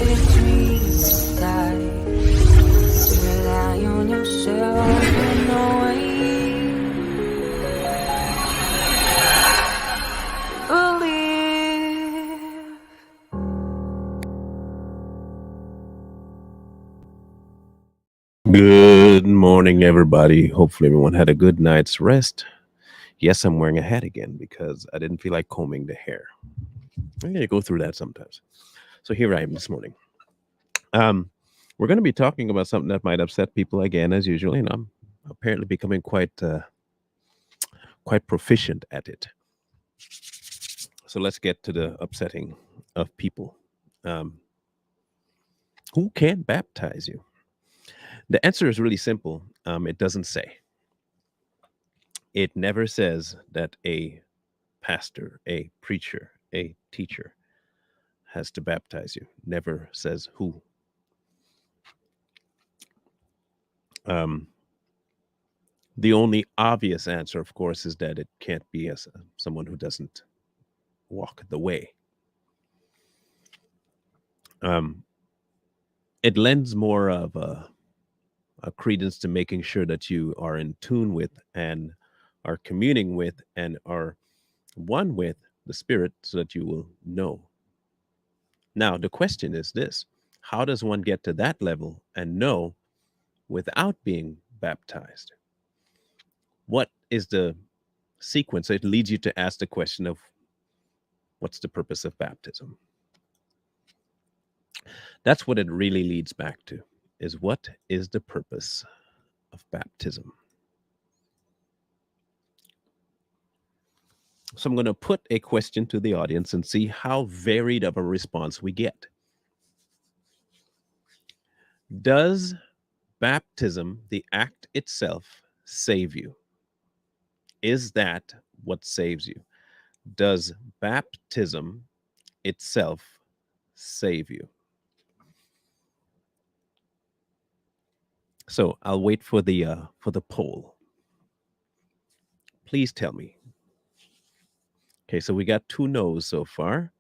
If dreams die, rely on yourself in no way. Believe. Good morning, everybody. Hopefully, everyone had a good night's rest. Yes, I'm wearing a hat again because I didn't feel like combing the hair. I'm going to go through that sometimes. So here I am this morning. Um, we're going to be talking about something that might upset people again, as usual. And I'm apparently becoming quite proficient at it. So let's get to the upsetting of people. Um, who can baptize you? The answer is really simple. It doesn't say. It never says that a pastor, a preacher, a teacher has to baptize you. Never says who. Um, the only obvious answer, of course, is that it can't be as someone who doesn't walk the way. Um, it lends more of a credence to making sure that you are in tune with and are communing with and are one with the Spirit so that you will know. Now, the question is this: how does one get to that level and know without being baptized? What is the sequence? So it leads you to ask the question of what's the purpose of baptism? That's what it really leads back to, is what is the purpose of baptism? So I'm going to put a question to the audience and see how varied of a response we get. Does baptism, the act itself, save you? Is that what saves you? Does baptism itself save you? So I'll wait for the poll. Please tell me. Okay, so we got 2 no's so far.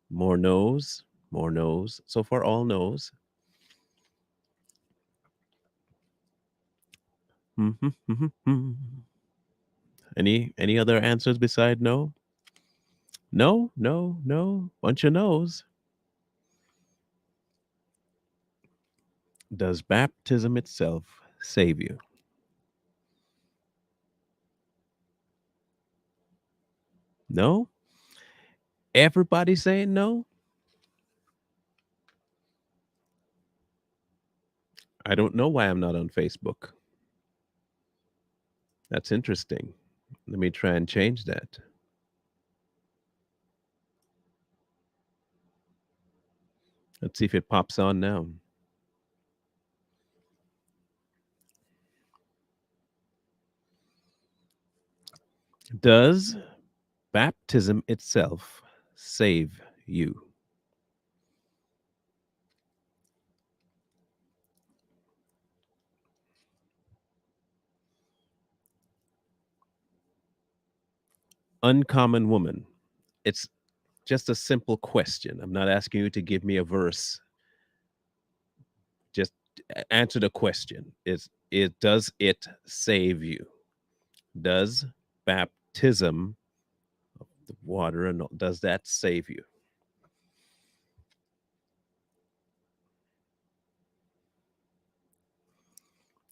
More no's, more no's. So far, all no's. Any other answers beside no? No, no, no. Bunch of no's. Does baptism itself save you? No? Everybody saying no? I don't know why I'm not on Facebook. That's interesting. Let me try and change that. Let's see if it pops on now. Does baptism itself save you? Uncommon woman. It's just a simple question. I'm not asking you to give me a verse. Just answer the question. Does it save you? Does baptism of the water and does that save you?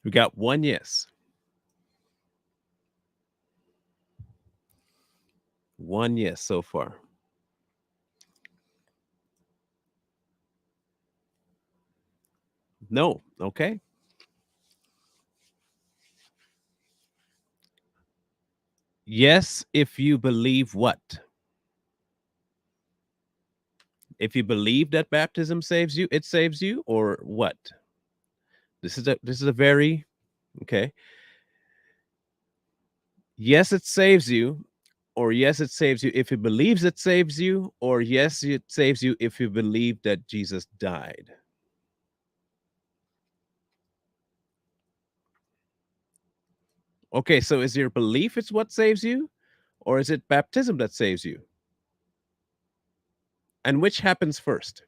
We got one yes. One yes so far. No. Okay. Yes, if you believe what? If you believe that baptism saves you, it saves you, or what? This is a very okay. Yes, it saves you, or yes, it saves you if it believes it saves you, or yes, it saves you if you believe that Jesus died. Okay, so is your belief it's what saves you, or is it baptism that saves you? And which happens first?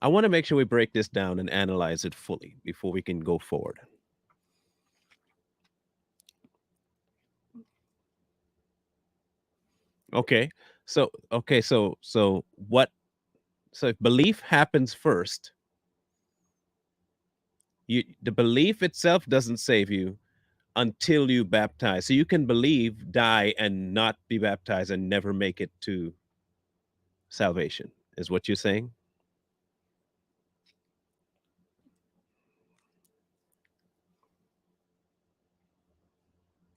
I want to make sure we break this down and analyze it fully before we can go forward. Okay. So what so if belief happens first, the belief itself doesn't save you until you baptize. So you can believe, die, and not be baptized and never make it to salvation, is what you're saying?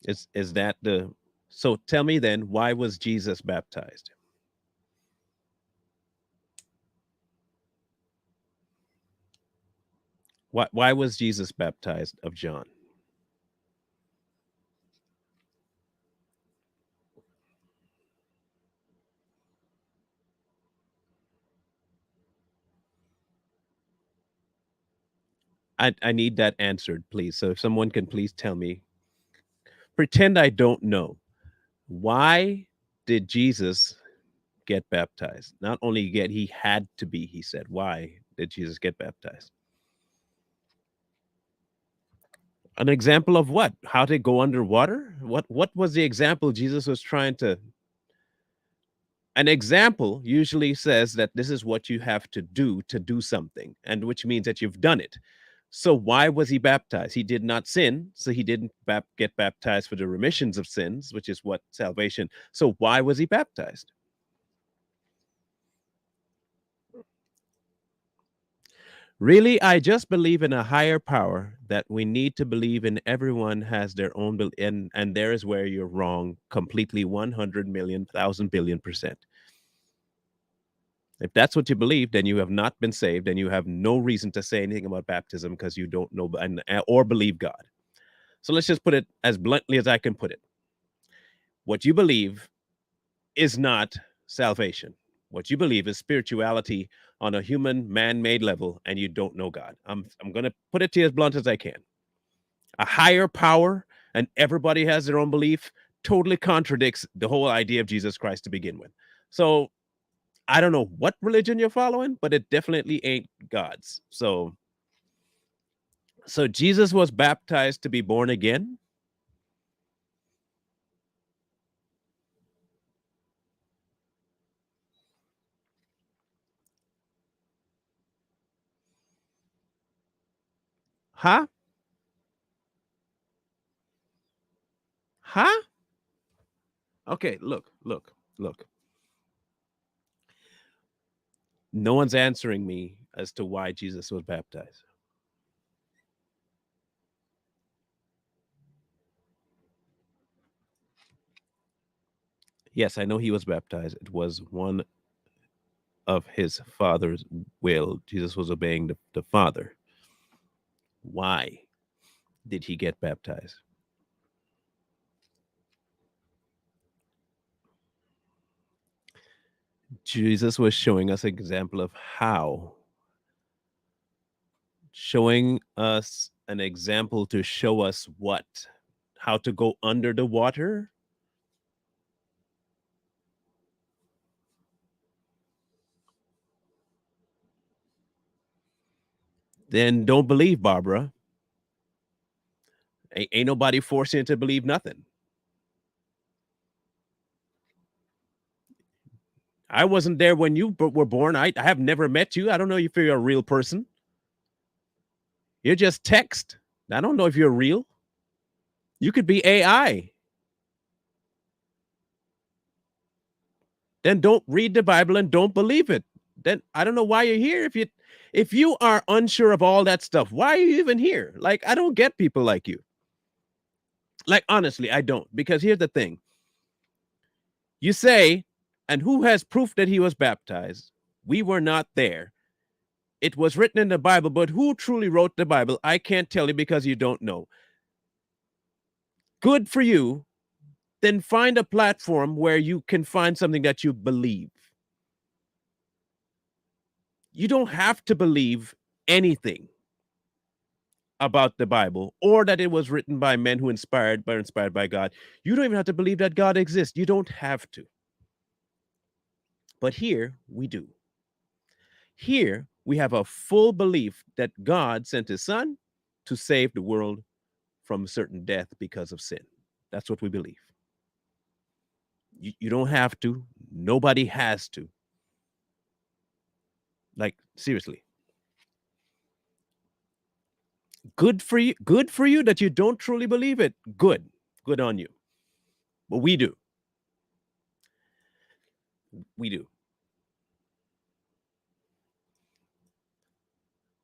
Is that the so tell me then, why was Jesus baptized? Why was Jesus baptized of John? I need that answered, please. So if someone can please tell me, pretend I don't know. Why did Jesus get baptized? Not only get, he had to be, he said. Why did Jesus get baptized? An example of what? How to go underwater? What was the example Jesus was trying to an example usually says that this is what you have to do something, and which means that you've done it. So why was he baptized? He did not sin, so he didn't get baptized for the remissions of sins, which is what salvation. So why was he baptized? Really, I just believe in a higher power that we need to believe in. Everyone has their own, and there is where you're wrong completely 100 million, thousand billion percent. If that's what you believe, then you have not been saved, and you have no reason to say anything about baptism because you don't know or believe God. So let's just put it as bluntly as I can put it. What you believe is not salvation. What you believe is spirituality on a human man-made level, and you don't know God. I'm going to put it to you as blunt as I can. A higher power, and everybody has their own belief, totally contradicts the whole idea of Jesus Christ to begin with. So I don't know what religion you're following, but it definitely ain't God's. So Jesus was baptized to be born again. Huh? Huh? Okay, look. No one's answering me as to why Jesus was baptized. Yes, I know he was baptized. It was one of his father's will. Jesus was obeying the Father. Why did he get baptized? Jesus was showing us an example of how, showing us an example to show us what? How to go under the water? Then don't believe, Barbara. Ain't nobody forcing you to believe nothing. I wasn't there when you were born. I have never met you. I don't know if you're a real person. You're just text. I don't know if you're real. You could be AI. Then don't read the Bible and don't believe it. Then I don't know why you're here. If you are unsure of all that stuff, why are you even here? Like, I don't get people like you. Like, honestly, I don't. Because here's the thing. You say, and who has proof that he was baptized? We were not there. It was written in the Bible, but who truly wrote the Bible? I can't tell you because you don't know. Good for you. Then find a platform where you can find something that you believe. You don't have to believe anything about the Bible or that it was written by men who inspired by God. You don't even have to believe that God exists. You don't have to. But here we do. Here We have a full belief that God sent his son to save the world from certain death because of sin. That's what we believe. You don't have to. Nobody has to. Like, seriously. Good for you. Good for you that you don't truly believe it. Good. Good on you. But we do. We do.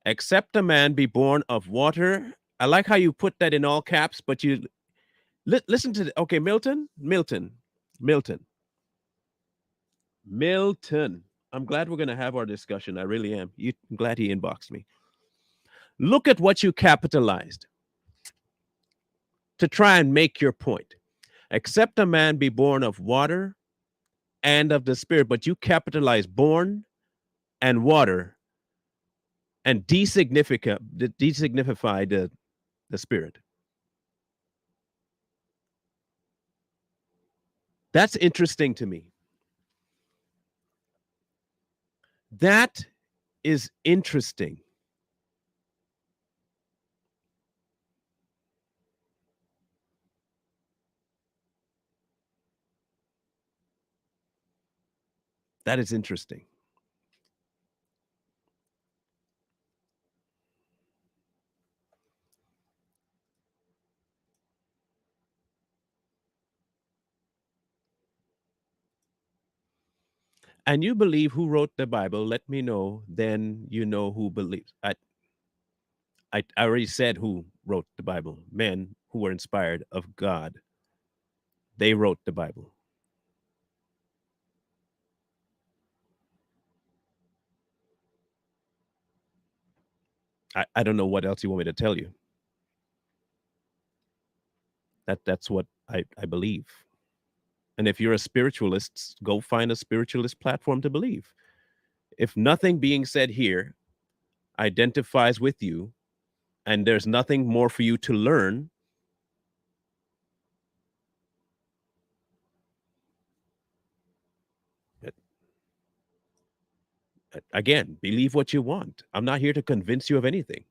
Except a man be born of water. I like how you put that in all caps, but you listen to okay, Milton. Milton. I'm glad we're going to have our discussion. I really am. I'm glad he inboxed me. Look at what you capitalized to try and make your point. Except a man be born of water and of the spirit, but you capitalize born and water and designify the spirit. That's interesting to me. That is interesting. That is interesting. And you believe who wrote the Bible, let me know, then you know who believes. I already said who wrote the Bible. Men who were inspired of God. They wrote the Bible. I don't know what else you want me to tell you. That's what I believe. And if you're a spiritualist, go find a spiritualist platform to believe. If nothing being said here identifies with you and there's nothing more for you to learn, again, believe what you want. I'm not here to convince you of anything.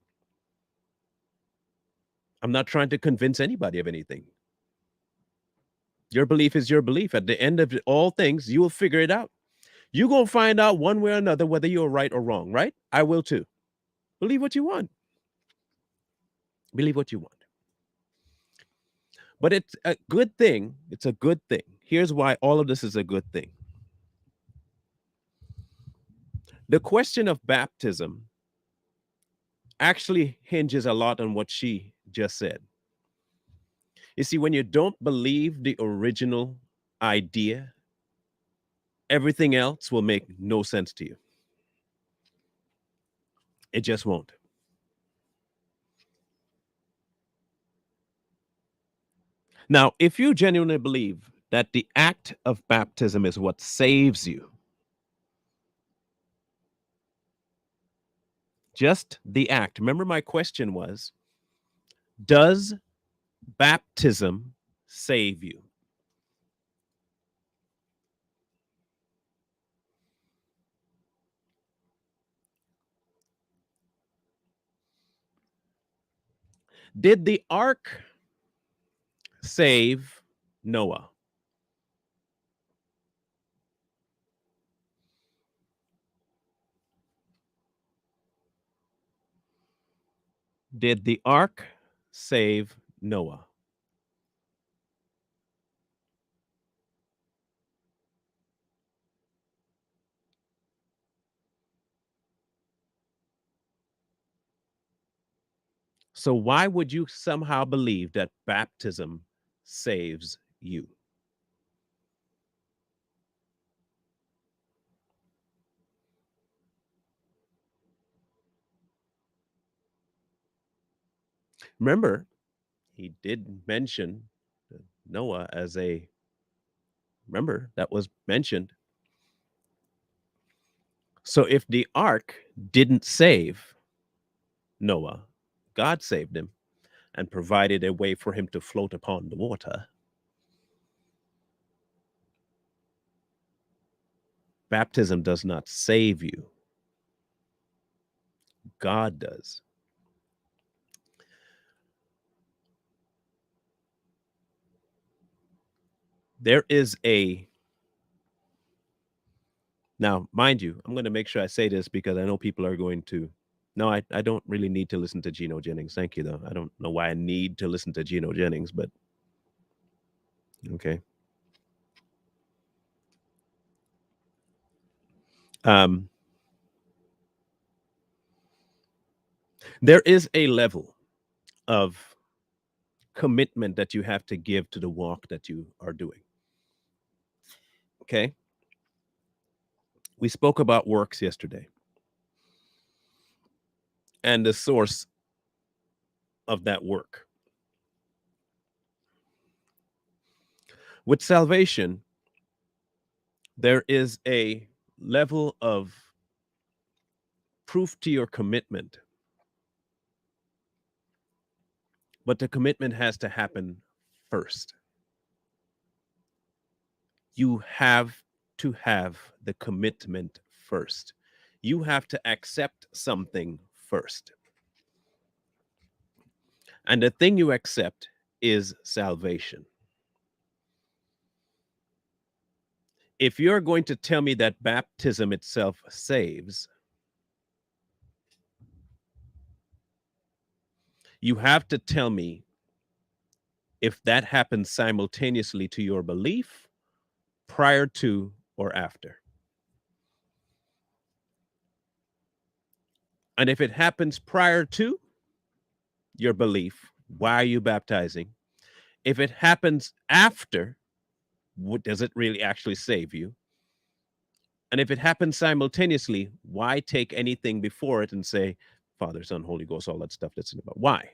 I'm not trying to convince anybody of anything. Your belief is your belief. At the end of all things, you will figure it out. You're going to find out one way or another whether you're right or wrong, right? I will too. Believe what you want. Believe what you want. But it's a good thing. It's a good thing. Here's why all of this is a good thing. The question of baptism actually hinges a lot on what she just said. You see, when you don't believe the original idea, everything else will make no sense to you. It just won't. Now, if you genuinely believe that the act of baptism is what saves you, just the act. Remember, my question was, does baptism save you? Did the ark save Noah? Did the ark save Noah? So why would you somehow believe that baptism saves you? Remember, he did mention Noah as a, remember, that was mentioned. So if the ark didn't save Noah, God saved him and provided a way for him to float upon the water. Baptism does not save you. God does. There is a Now, mind you, I'm going to make sure I say this because I know people are going to. No, I don't really need to listen to Geno Jennings. Thank you, though. I don't know why I need to listen to Geno Jennings, but okay. Um, there is a level of commitment that you have to give to the walk that you are doing. Okay. We spoke about works yesterday and the source of that work. With salvation, there is a level of proof to your commitment, but the commitment has to happen first. You have to have the commitment first. You have to accept something first. And the thing you accept is salvation. If you're going to tell me that baptism itself saves, you have to tell me if that happens simultaneously to your belief, prior to, or after. And if it happens prior to your belief, why are you baptizing? If it happens after, what does it really actually save you? And if it happens simultaneously, why take anything before it and say, Father, Son, Holy Ghost, all that stuff that's in about? Why?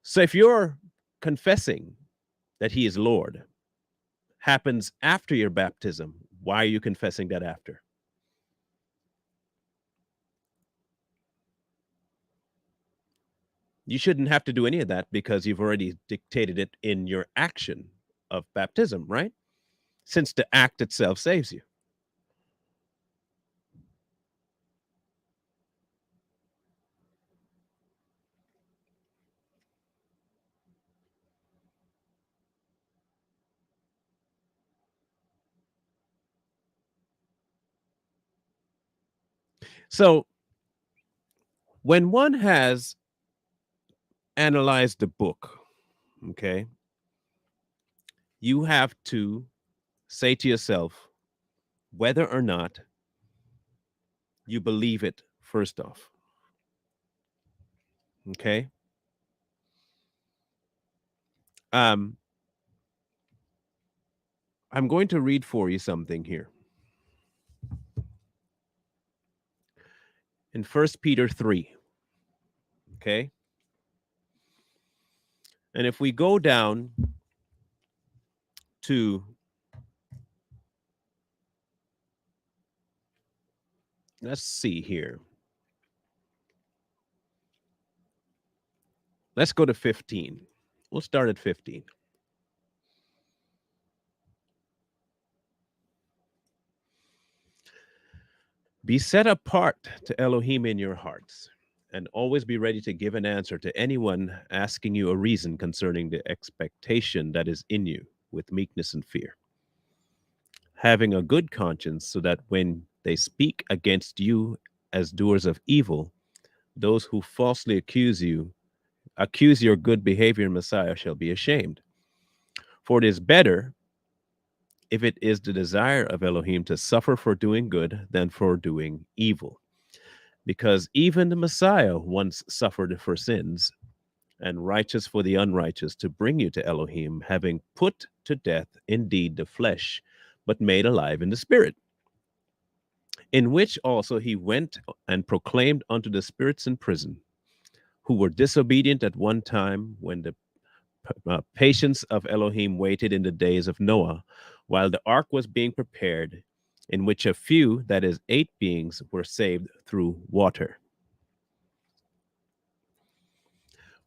So if you're confessing that He is Lord happens after your baptism, why are you confessing that after? You shouldn't have to do any of that because you've already dictated it in your action of baptism, right? Since the act itself saves you. So when one has analyzed the book, okay, you have to say to yourself whether or not you believe it first off. Okay. Um, I'm going to read for you something here in First Peter 3. Okay. And if we go down to, let's see here. Let's go to 15. We'll start at 15. Be set apart to Elohim in your hearts, and always be ready to give an answer to anyone asking you a reason concerning the expectation that is in you with meekness and fear, having a good conscience, so that when they speak against you as doers of evil, those who falsely accuse your good behavior in Messiah shall be ashamed. For it is better, if it is the desire of Elohim, to suffer for doing good than for doing evil. Because even the Messiah once suffered for sins, and righteous for the unrighteous, to bring you to Elohim, having put to death indeed the flesh, but made alive in the spirit, in which also he went and proclaimed unto the spirits in prison, who were disobedient at one time, when the patience of Elohim waited in the days of Noah, while the ark was being prepared, in which a few, that is, 8 beings, were saved through water.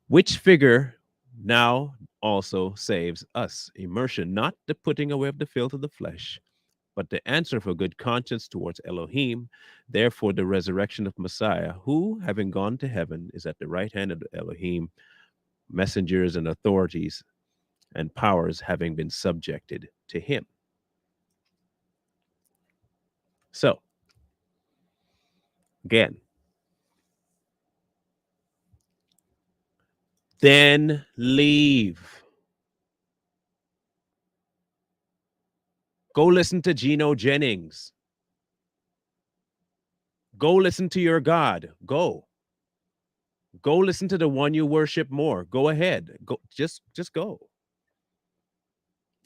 Which figure now also saves us, immersion, not the putting away of the filth of the flesh, but the answer for good conscience towards Elohim. Therefore, the resurrection of Messiah, who, having gone to heaven, is at the right hand of Elohim, messengers and authorities and powers having been subjected to him. So, again, then leave. Go listen to Geno Jennings. Go listen to your God. Go. Go listen to the one you worship more. Go ahead. Go just go.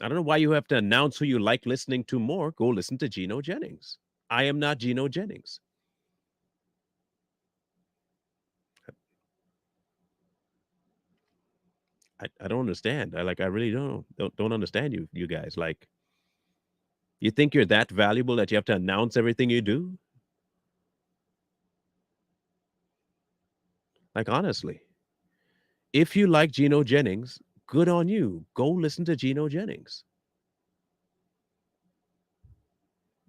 I don't know why you have to announce who you like listening to more. Go listen to Geno Jennings. I am not Geno Jennings. I don't understand. I really don't understand you guys. Like, you think you're that valuable that you have to announce everything you do? Like, honestly, if you like Geno Jennings, good on you. Go listen to Geno Jennings.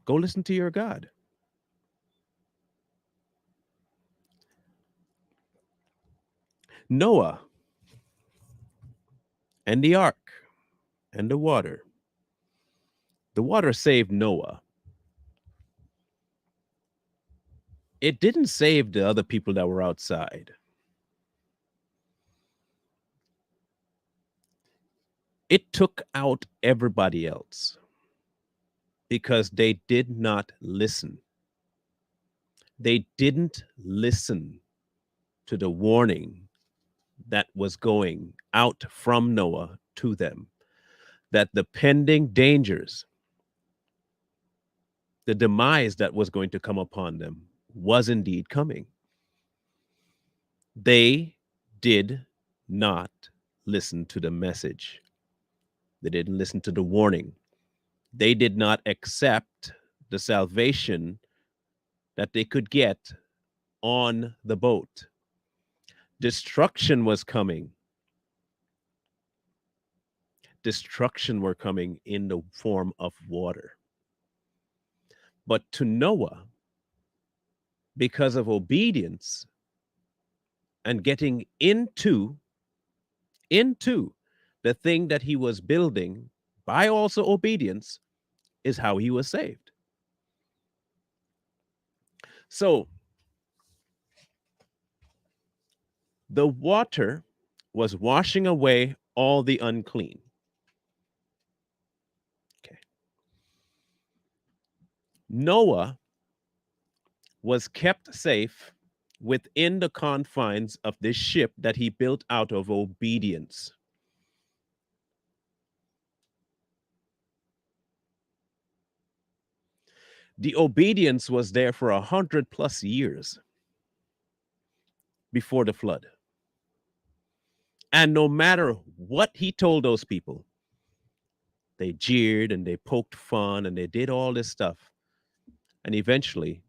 Go listen to your God. Noah and the ark and the water. The water saved Noah. It didn't save the other people that were outside. It took out everybody else because they did not listen. They didn't listen to the warning that was going out from Noah to them, that the pending dangers, the demise that was going to come upon them was indeed coming. They did not listen to the message. They didn't listen to the warning. They did not accept the salvation that they could get on the boat. Destruction was coming. Destruction were coming in the form of water. But to Noah, because of obedience and getting into the thing that he was building by also obedience, is how he was saved. So the water was washing away all the unclean. Okay. Noah was kept safe within the confines of this ship that he built out of obedience. The obedience was there for 100+ years before the flood. And no matter what he told those people, they jeered and they poked fun and they did all this stuff. And eventually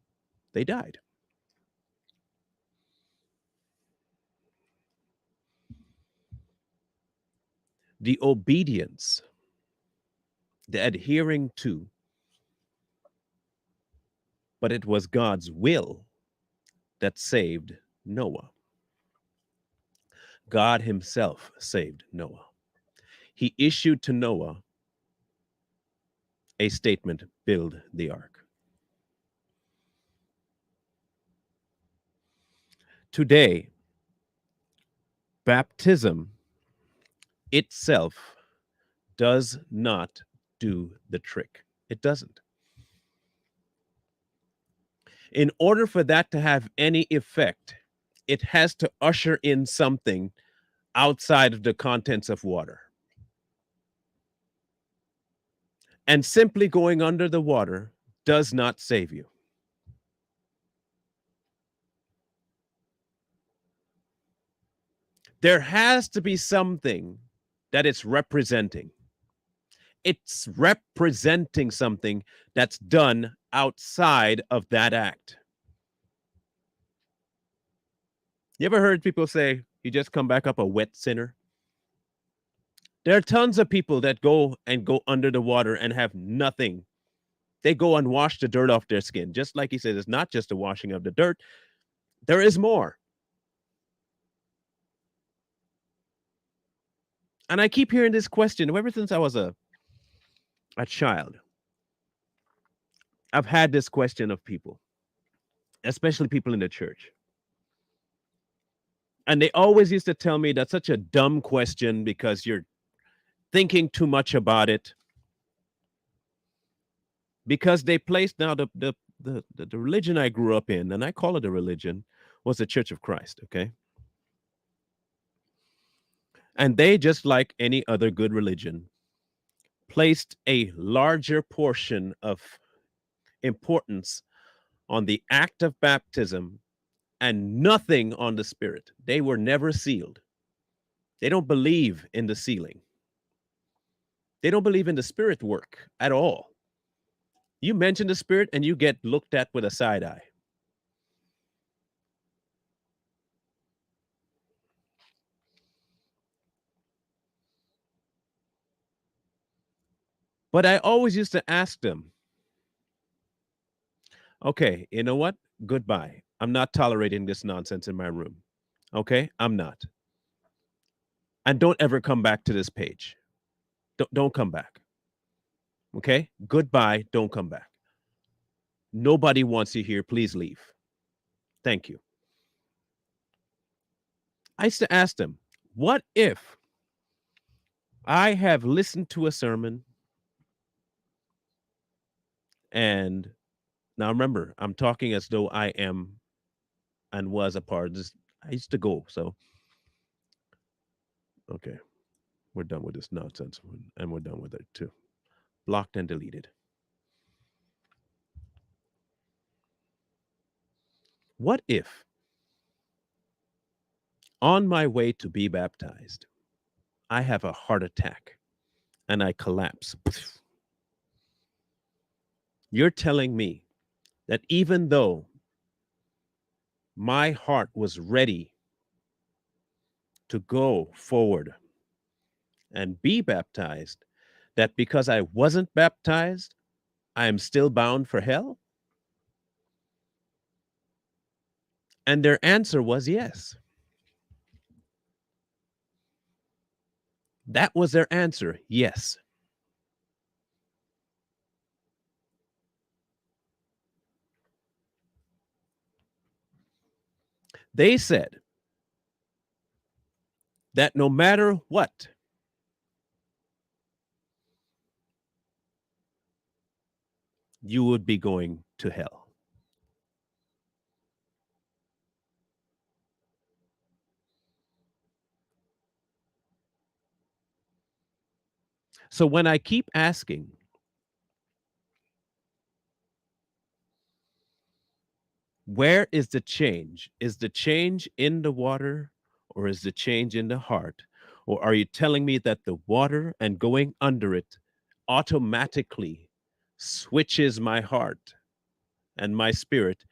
they died. The obedience, the adhering to, but it was God's will that saved Noah. God himself saved Noah. He issued to Noah a statement: build the ark. Today, baptism itself does not do the trick. It doesn't. In order for that to have any effect, it has to usher in something outside of the contents of water. And simply going under the water does not save you. There has to be something that it's representing. It's representing something that's done outside of that act. You ever heard people say, you just come back up a wet sinner? There are tons of people that go under the water and have nothing They go and wash the dirt off their skin. Just like he says, it's not just the washing of the dirt, there is more. And I keep hearing this question ever since I was a child. I've had this question of people, especially people in the church. And they always used to tell me that's such a dumb question because you're thinking too much about it. Because they placed now the religion I grew up in, and I call it a religion, was the Church of Christ. Okay. And they, just like any other good religion, placed a larger portion of importance on the act of baptism and nothing on the spirit. They were never sealed. They don't believe in the sealing. They don't believe in the spirit work at all. You mention the spirit and you get looked at with a side eye. But I always used to ask them, okay, you know what? Goodbye. I'm not tolerating this nonsense in my room. Okay? I'm not. And don't ever come back to this page. Don't come back. Okay? Goodbye. Don't come back. Nobody wants you here. Please leave. Thank you. I used to ask them, what if I have listened to a sermon and now remember, I'm talking as though I am and was a part of this. I used to go. So, okay, we're done with this nonsense and we're done with it too. Blocked and deleted. What if on my way to be baptized, I have a heart attack and I collapse? You're telling me that even though my heart was ready to go forward and be baptized, that because I wasn't baptized, I am still bound for hell? And their answer was yes. That was their answer, yes. They said that no matter what, you would be going to hell. So when I keep asking, where is the change? Is the change in the water or is the change in the heart? Or are you telling me that the water and going under it automatically switches my heart and my spirit?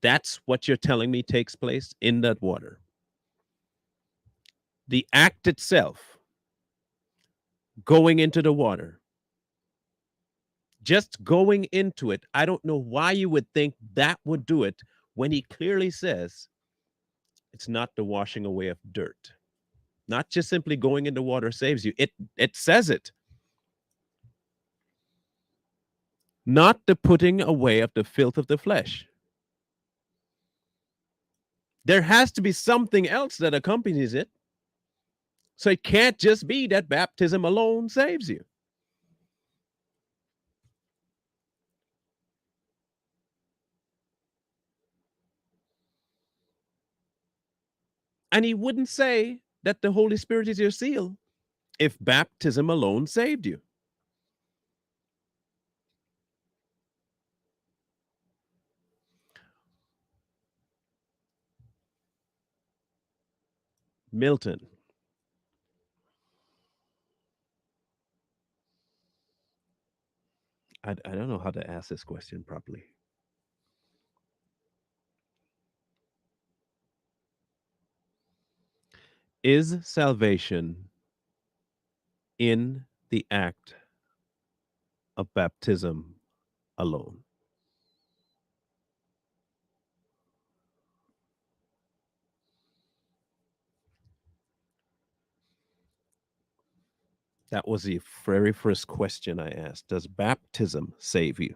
That's what you're telling me takes place in that water. The act itself, going into the water, just going into it, I don't know why you would think that would do it when he clearly says it's not the washing away of dirt. Not just simply going into water saves you. It says it. Not the putting away of the filth of the flesh. There has to be something else that accompanies it. So it can't just be that baptism alone saves you. And he wouldn't say that the Holy Spirit is your seal if baptism alone saved you. Milton, I don't know how to ask this question properly. Is salvation in the act of baptism alone. That was the very first question I asked. Does baptism save you?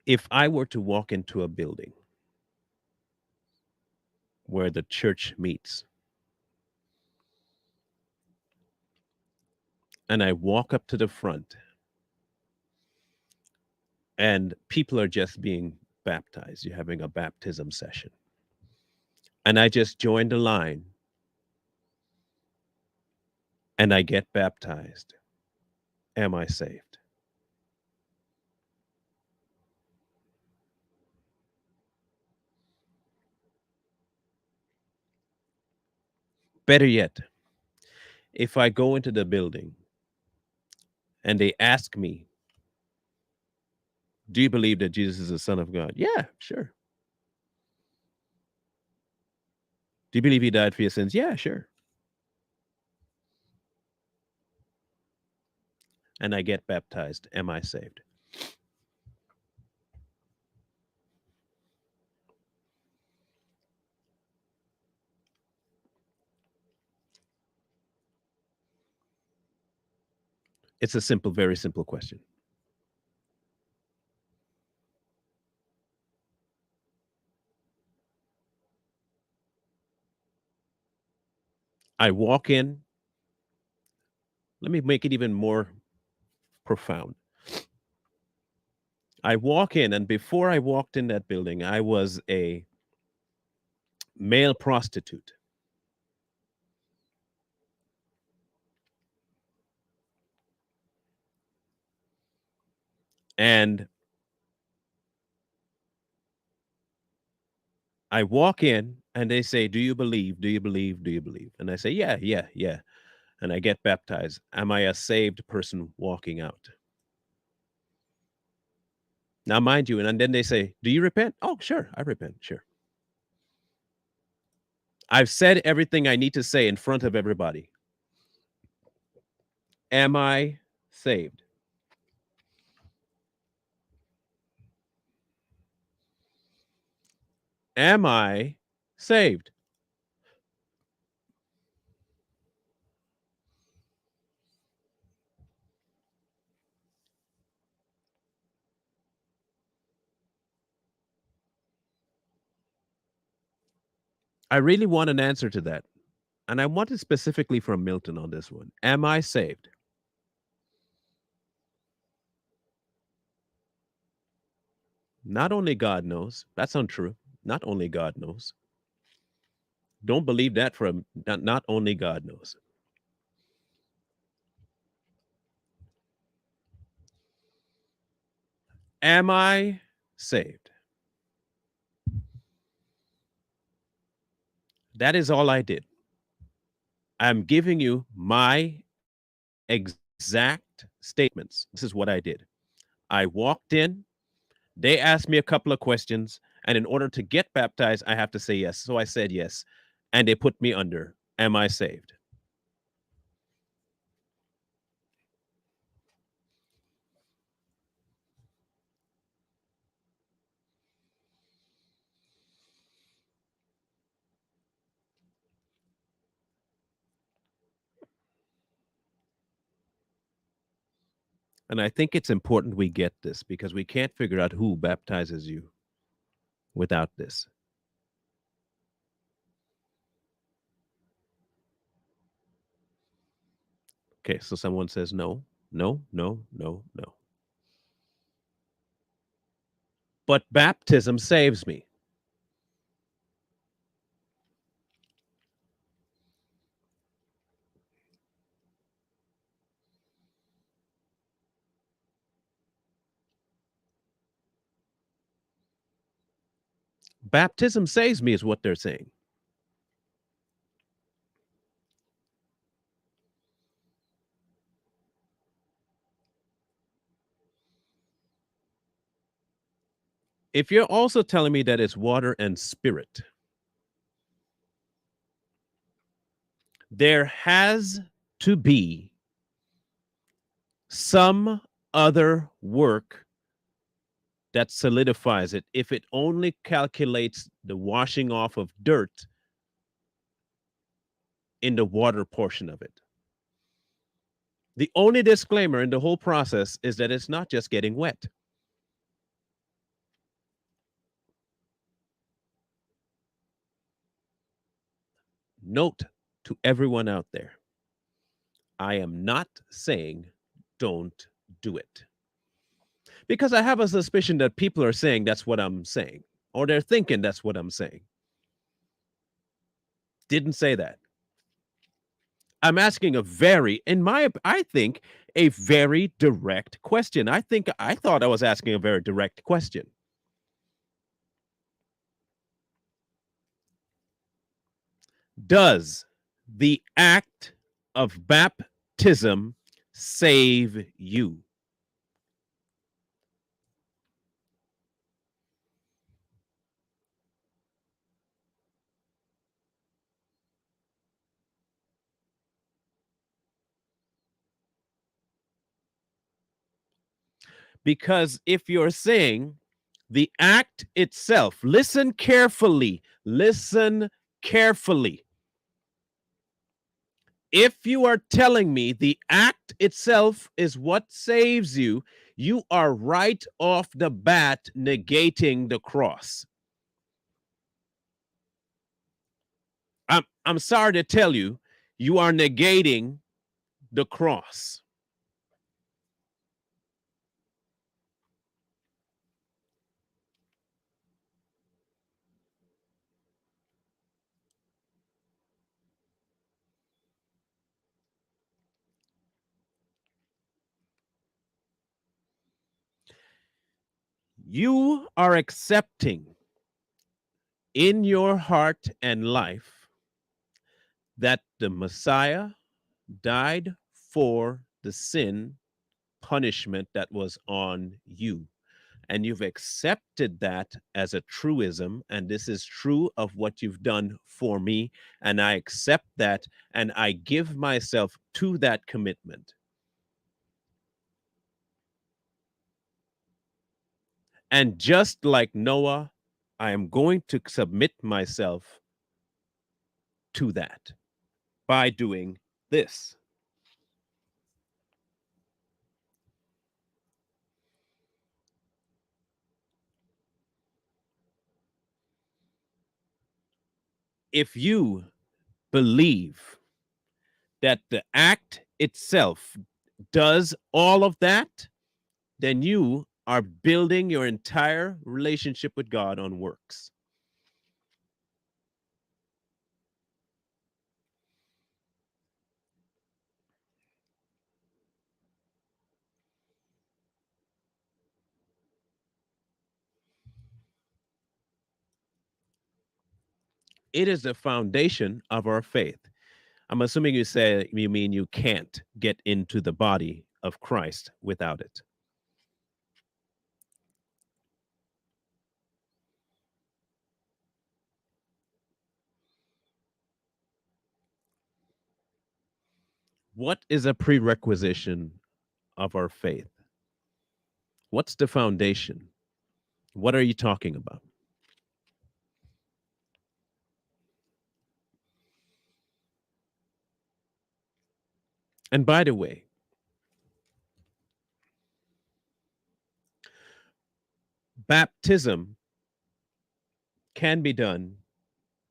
If I were to walk into a building where the church meets and I walk up to the front and people are just being baptized, you're having a baptism session, and I just join the line and I get baptized, am I saved? Better yet, if I go into the building and they ask me, do you believe that Jesus is the Son of God? Yeah, sure. Do you believe he died for your sins? Yeah, sure. And I get baptized, am I saved? It's a simple, very simple question. I walk in, let me make it even more profound. I walk in, and before I walked in that building, I was a male prostitute. And I walk in and they say, do you believe? Do you believe? Do you believe? And I say, yeah, yeah, yeah. And I get baptized. Am I a saved person walking out? Now, mind you, and then they say, do you repent? Oh, sure, I repent. Sure. I've said everything I need to say in front of everybody. Am I saved? Am I saved? I really want an answer to that. And I want it specifically from Milton on this one. Am I saved? Not only God knows. That's untrue. Not only God knows. Don't believe that from not only God knows. Am I saved? That is all I did. I'm giving you my exact statements. This is what I did. I walked in, they asked me a couple of questions, and in order to get baptized, I have to say yes. So I said yes, and they put me under. Am I saved? And I think it's important we get this because we can't figure out who baptizes you without this. Okay, so someone says no, no, no, no, no. But baptism saves me. Baptism saves me, is what they're saying. If you're also telling me that it's water and spirit, There has to be some other work that solidifies it. If it only calculates the washing off of dirt in the water portion of it. The only disclaimer in the whole process is that it's not just getting wet. Note to everyone out there, I am not saying don't do it. Because I have a suspicion that people are saying that's what I'm saying, or they're thinking that's what I'm saying. Didn't say that. I'm asking a very, I think, a very direct question. I thought I was asking a very direct question. Does the act of baptism save you? Because if you're saying the act itself, listen carefully, listen carefully. If you are telling me the act itself is what saves you, you are right off the bat negating the cross. I'm sorry to tell you, you are negating the cross. You are accepting in your heart and life that the Messiah died for the sin punishment that was on you. And you've accepted that as a truism. And this is true of what you've done for me. And I accept that and I give myself to that commitment. And just like Noah, I am going to submit myself to that by doing this. If you believe that the act itself does all of that, then you are building your entire relationship with God on works. It is the foundation of our faith. I'm assuming you mean you can't get into the body of Christ without it. What is a prerequisition of our faith? What's the foundation? What are you talking about? And by the way, baptism can be done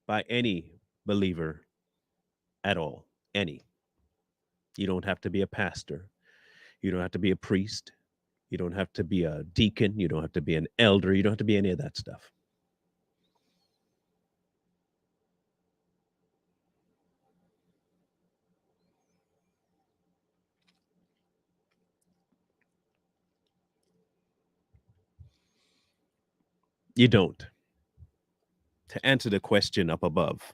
by any believer at all. Any. You don't have to be a pastor. You don't have to be a priest. You don't have to be a deacon. You don't have to be an elder. You don't have to be any of that stuff. You don't. To answer the question up above,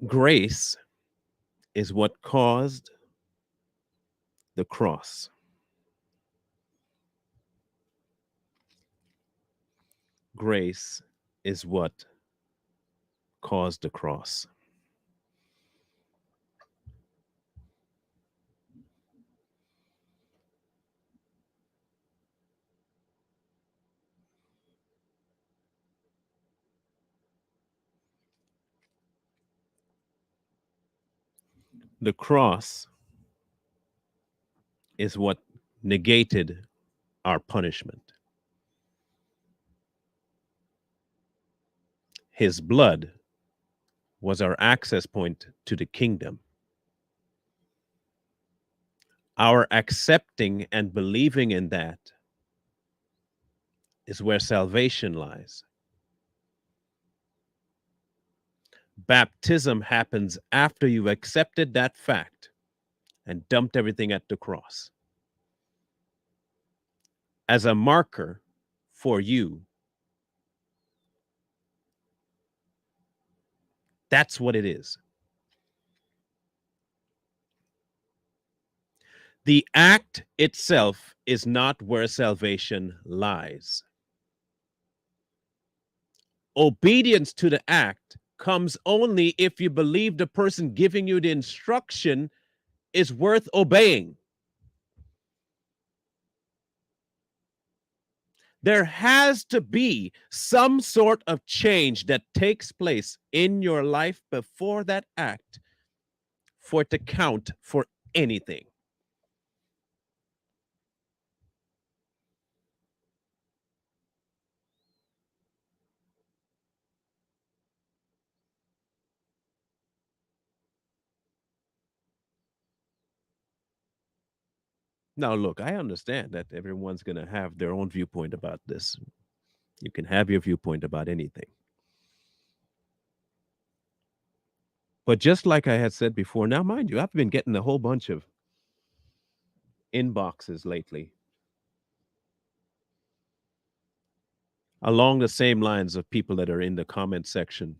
grace is what caused the cross. grace is what caused the cross. The cross is what negated our punishment. His blood was our access point to the kingdom. Our accepting and believing in that is where salvation lies. Baptism happens after you've accepted that fact and dumped everything at the cross as a marker for you. That's what it is. The act itself is not where salvation lies. Obedience to the act comes only if you believe the person giving you the instruction is worth obeying. There has to be some sort of change that takes place in your life before that act for it to count for anything. Now, look, I understand that everyone's going to have their own viewpoint about this. You can have your viewpoint about anything. But just like I had said before, now, mind you, I've been getting a whole bunch of inboxes lately along the same lines of people that are in the comment section.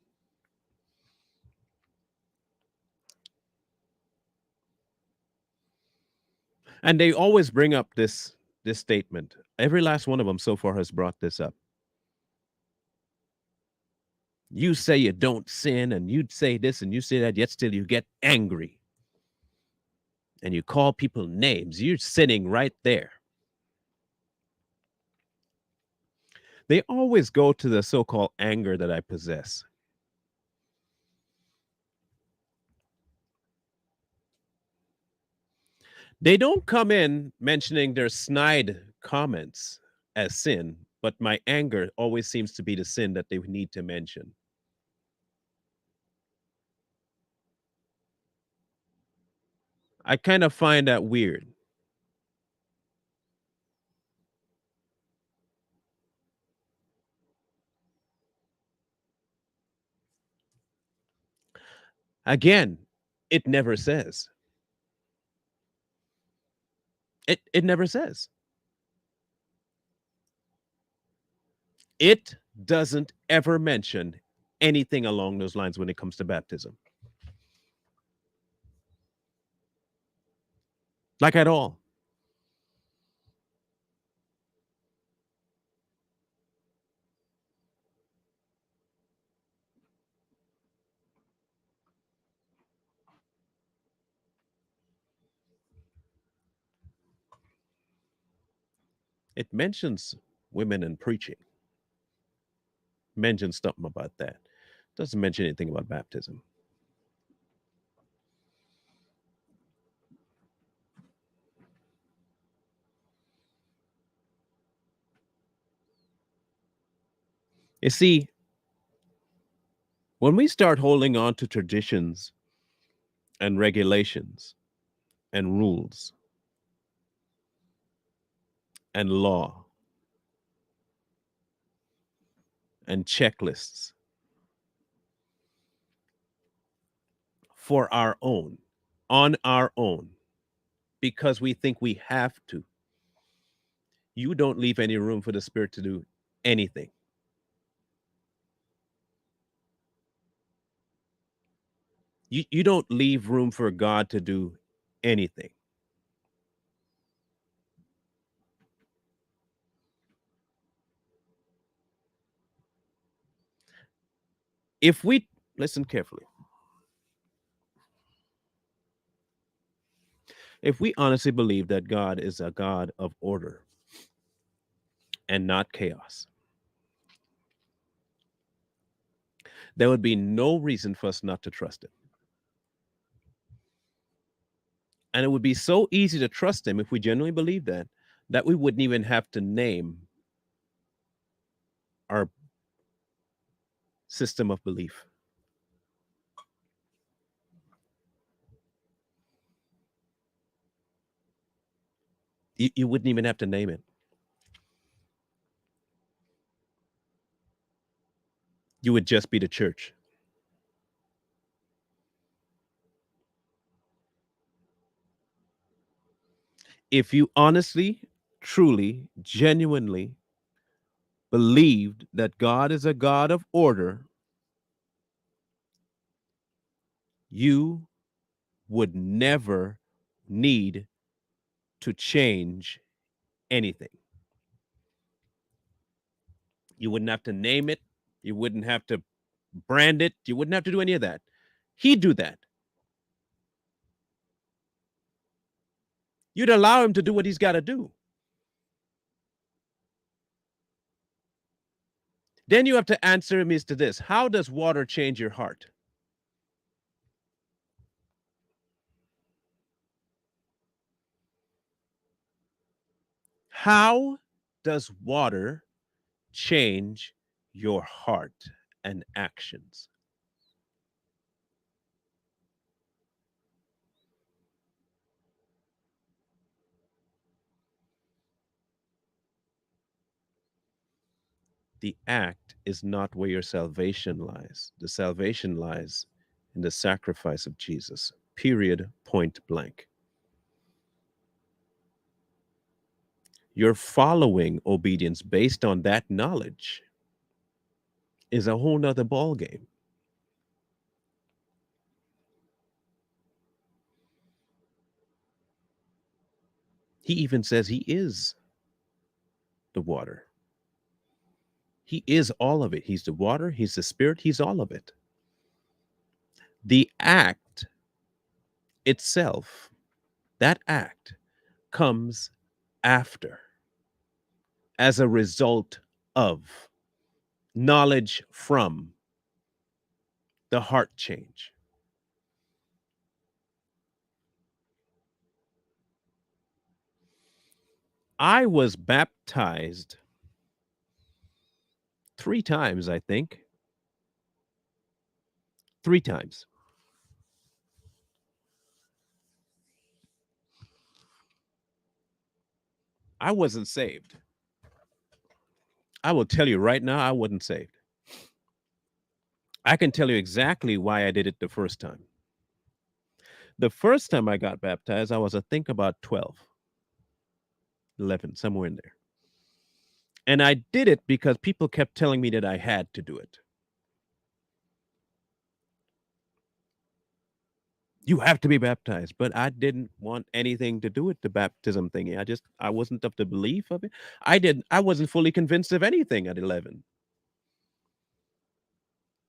And they always bring up this statement. Every last one of them so far has brought this up. You say you don't sin, and you say this and you say that, yet still you get angry. And you call people names. You're sinning right there. They always go to the so-called anger that I possess. They don't come in mentioning their snide comments as sin, but my anger always seems to be the sin that they need to mention. I kind of find that weird. Again, it never says. It never says. It doesn't ever mention anything along those lines when it comes to baptism. Like at all. It mentions women and preaching. Mentions something about that. Doesn't mention anything about baptism. You see, when we start holding on to traditions and regulations and rules and law and checklists for our own, on our own, because we think we have to, you don't leave any room for the Spirit to do anything. You don't leave room for God to do anything. If we listen carefully, if we honestly believe that God is a God of order and not chaos, there would be no reason for us not to trust him. And it would be so easy to trust him if we genuinely believe that we wouldn't even have to name our system of belief. You wouldn't even have to name it. You would just be the church. If you honestly, truly, genuinely believed that God is a God of order, you would never need to change anything. You wouldn't have to name it. You wouldn't have to brand it. You wouldn't have to do any of that. He'd do that. You'd allow him to do what he's got to do. Then you have to answer him is to this. How does water change your heart? How does water change your heart and actions? The act is not where your salvation lies. The salvation lies in the sacrifice of Jesus, period, point blank. Your following obedience based on that knowledge is a whole nother ballgame. He even says he is the water. He is all of it. He's the water, he's the spirit, he's all of it. The act itself, that act comes after as a result of knowledge from the heart change. I was baptized 3 times, I think. 3 times. I wasn't saved. I will tell you right now, I wasn't saved. I can tell you exactly why I did it the first time. The first time I got baptized, I was, I think, about 12, 11, somewhere in there. And I did it because people kept telling me that I had to do it. You have to be baptized. But I didn't want anything to do with the baptism thingy. I wasn't of the belief of it. I wasn't fully convinced of anything at 11.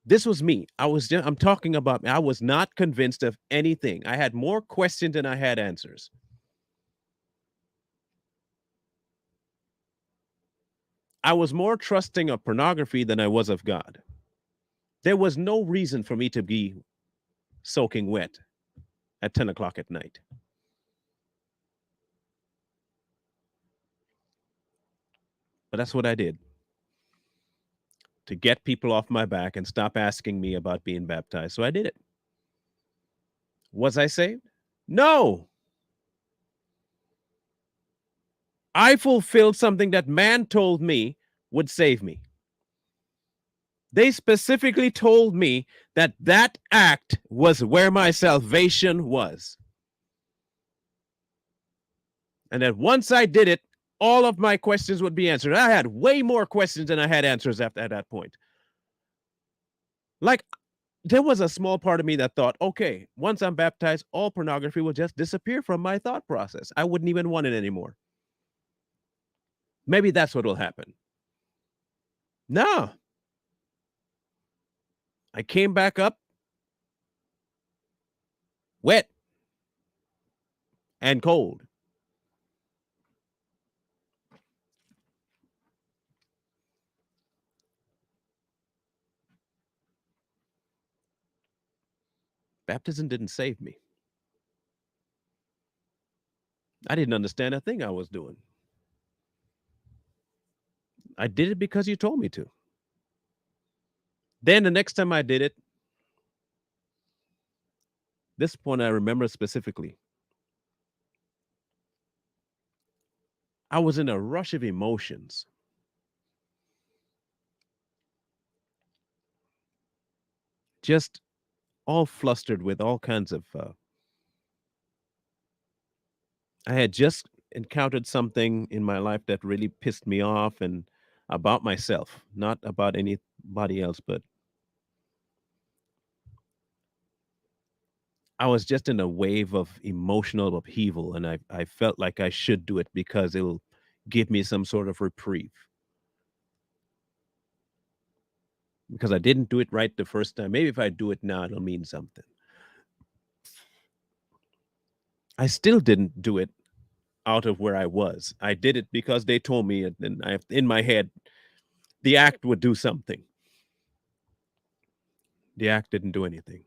This was me. I'm talking about me. I was not convinced of anything. I had more questions than I had answers. I was more trusting of pornography than I was of God. There was no reason for me to be soaking wet at 10 o'clock at night. But that's what I did to get people off my back and stop asking me about being baptized. So I did it. Was I saved? No. I fulfilled something that man told me would save me. They specifically told me that that act was where my salvation was. And that once I did it, all of my questions would be answered. I had way more questions than I had answers at that point. Like, there was a small part of me that thought, okay, once I'm baptized, all pornography will just disappear from my thought process. I wouldn't even want it anymore. Maybe that's what will happen. No. I came back up wet and cold. Baptism didn't save me. I didn't understand a thing I was doing. I did it because you told me to. Then the next time I did it, this point I remember specifically. I was in a rush of emotions, just all flustered with all kinds of. I had just encountered something in my life that really pissed me off and about myself, not about anybody else, but I was just in a wave of emotional upheaval, and I felt like I should do it because it'll give me some sort of reprieve. Because I didn't do it right the first time. Maybe if I do it now, it'll mean something. I still didn't do it out of where I was. I did it because they told me, and I, in my head, the act would do something. The act didn't do anything.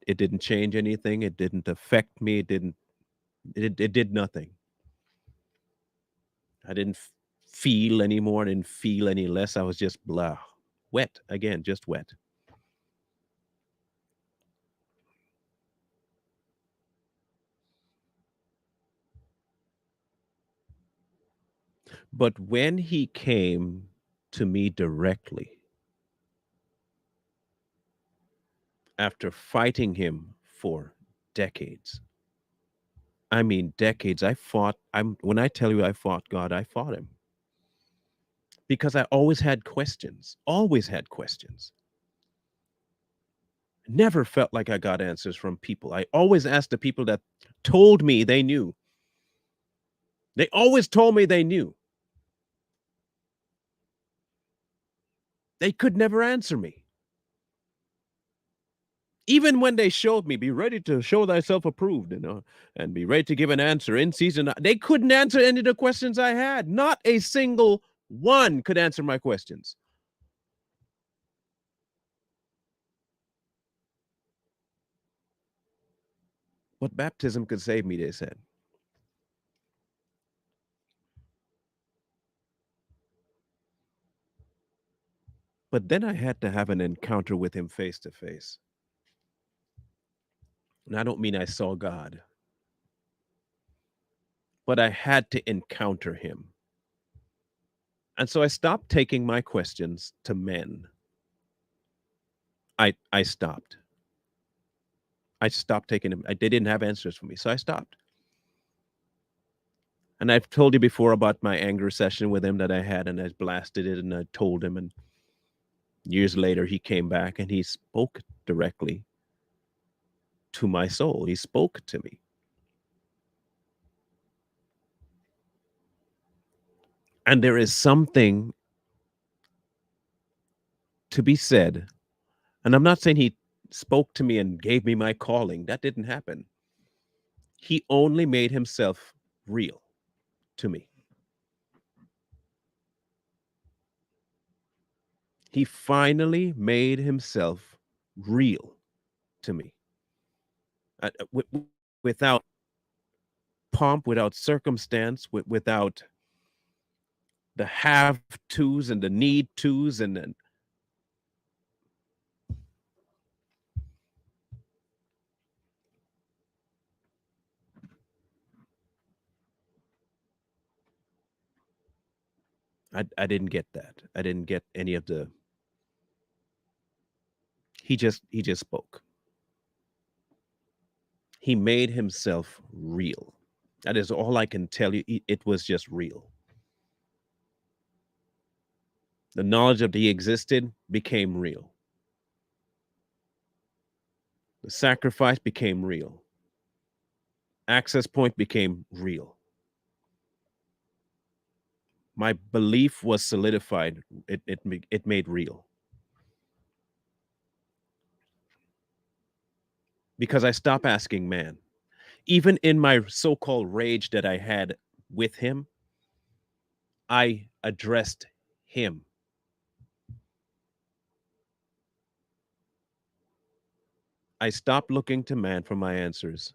It didn't change anything. It didn't affect me. It did nothing. I didn't feel anymore. I didn't feel any less. I was just blah, wet again, just wet. But when he came to me directly after fighting him for decades, I mean decades, I fought. I'm when I tell you I fought God, I fought him because I always had questions. Always had questions. Never felt like I got answers from people. I always asked the people that told me they knew. They always told me they knew. They could never answer me. Even when they showed me, be ready to show thyself approved, and be ready to give an answer in season, they couldn't answer any of the questions I had. Not a single one could answer my questions. But baptism could save me, they said. But then I had to have an encounter with him face to face. And I don't mean I saw God, but I had to encounter him. And so I stopped taking my questions to men. I stopped. I stopped taking them. They didn't have answers for me. So I stopped. And I've told you before about my anger session with him that I had, and I blasted it and I told him. And years later, he came back and he spoke directly to my soul. He spoke to me. And there is something to be said. And I'm not saying he spoke to me and gave me my calling. That didn't happen. He only made himself real to me. He finally made himself real to me. Without pomp, without circumstance, without the have tos and the need tos, and then I didn't get that. I didn't get any of the. He just spoke. He made himself real. That is all I can tell you. It was just real. The knowledge of he existed became real. The sacrifice became real. Access point became real. my belief was solidified. It made real because I stopped asking man. Even in my so-called rage that I had with him, I addressed him. I stopped looking to man for my answers,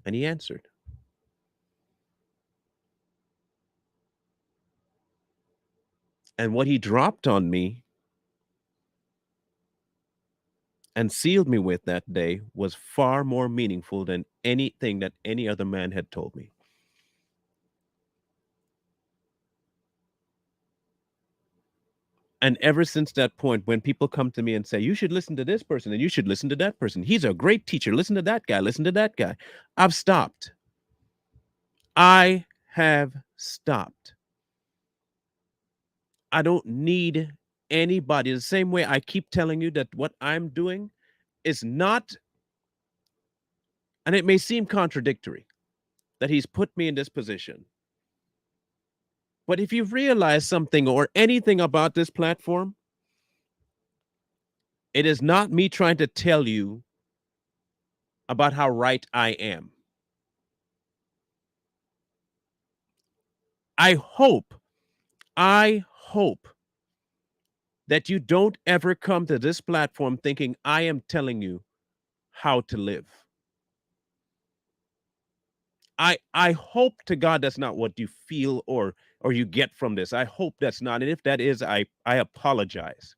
and he answered. And what he dropped on me and sealed me with that day was far more meaningful than anything that any other man had told me. And ever since that point, when people come to me and say, you should listen to this person and you should listen to that person, he's a great teacher, listen to that guy, listen to that guy, I've stopped. I have stopped. I don't need anybody. The same way I keep telling you that what I'm doing is not, and it may seem contradictory that he's put me in this position. But if you realize something or anything about this platform, it is not me trying to tell you about how right I am. I hope, I hope that you don't ever come to this platform thinking I am telling you how to live. I hope to God that's not what you feel or you get from this. I hope that's not. And if that is, I apologize.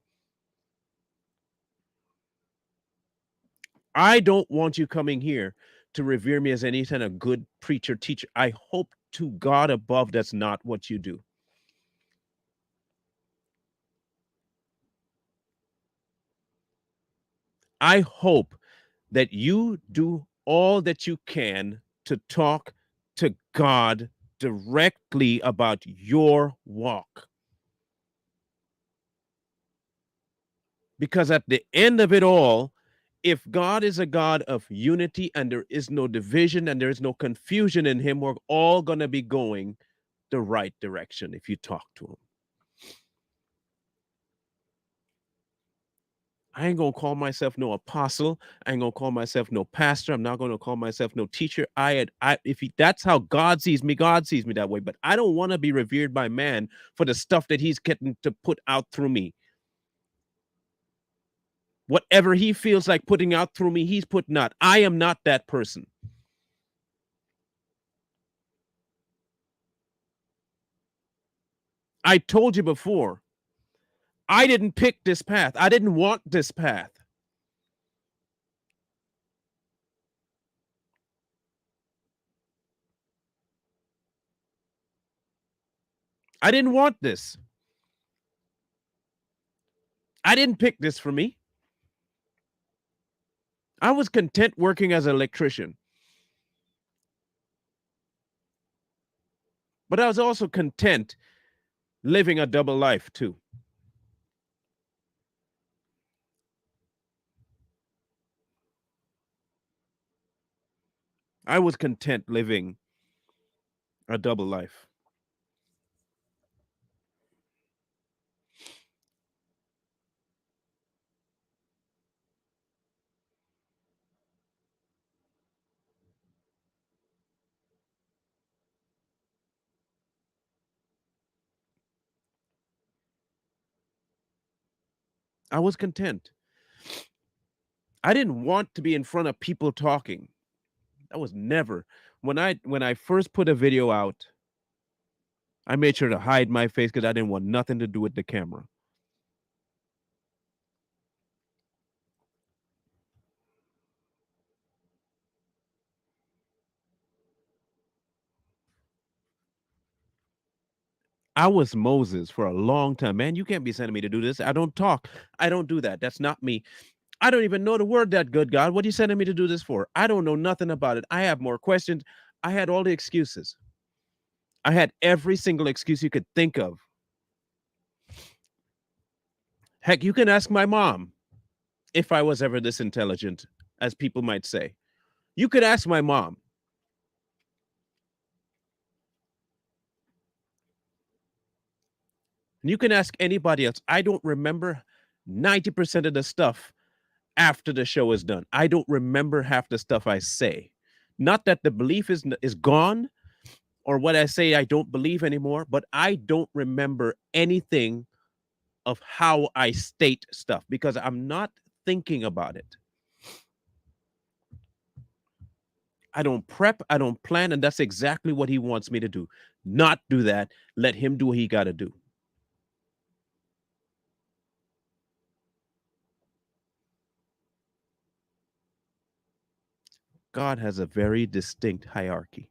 I don't want you coming here to revere me as any kind of good preacher, teacher. I hope to God above that's not what you do. I hope that you do all that you can to talk to God directly about your walk. Because at the end of it all, if God is a God of unity and there is no division and there is no confusion in him, we're all going to be going the right direction if you talk to him. I ain't gonna call myself no apostle. I ain't gonna call myself no pastor. I'm not gonna call myself no teacher. That's how God sees me. God sees me that way. But I don't want to be revered by man for the stuff that he's getting to put out through me. Whatever he feels like putting out through me, he's putting out. I am not that person. I told you before, I didn't pick this path. I didn't want this path. I didn't want this. I didn't pick this for me. I was content working as an electrician. But I was also content living a double life too. I was content living a double life. I was content. I didn't want to be in front of people talking. That was never when I first put a video out, I made sure to hide my face because I didn't want nothing to do with the camera. I was Moses for a long time. Man, you can't be sending me to do this. I don't talk. I don't do that. That's not me. I don't even know the word that good, God. What are you sending me to do this for? I don't know nothing about it. I have more questions. I had all the excuses. I had every single excuse you could think of. Heck, you can ask my mom if I was ever this intelligent, as people might say. You could ask my mom. And you can ask anybody else. I don't remember 90% of the stuff after the show is done. I don't remember half the stuff I say. Not that the belief is gone or what I say I don't believe anymore, but I don't remember anything of how I state stuff because I'm not thinking about it. I don't prep, I don't plan, and that's exactly what he wants me to do. Not do that. Let him do what he got to do. God has a very distinct hierarchy.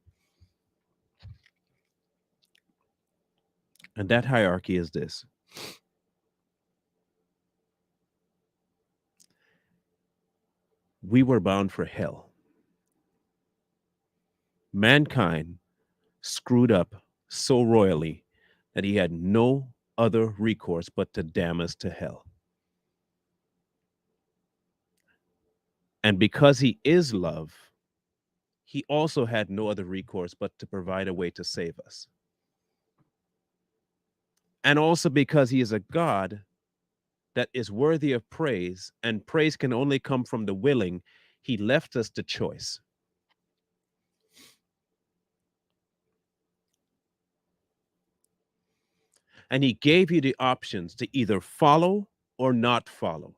And that hierarchy is this: we were bound for hell. Mankind screwed up so royally that he had no other recourse but to damn us to hell. And because he is love, he also had no other recourse but to provide a way to save us. And also because he is a God that is worthy of praise, and praise can only come from the willing, he left us the choice. And he gave you the options to either follow or not follow.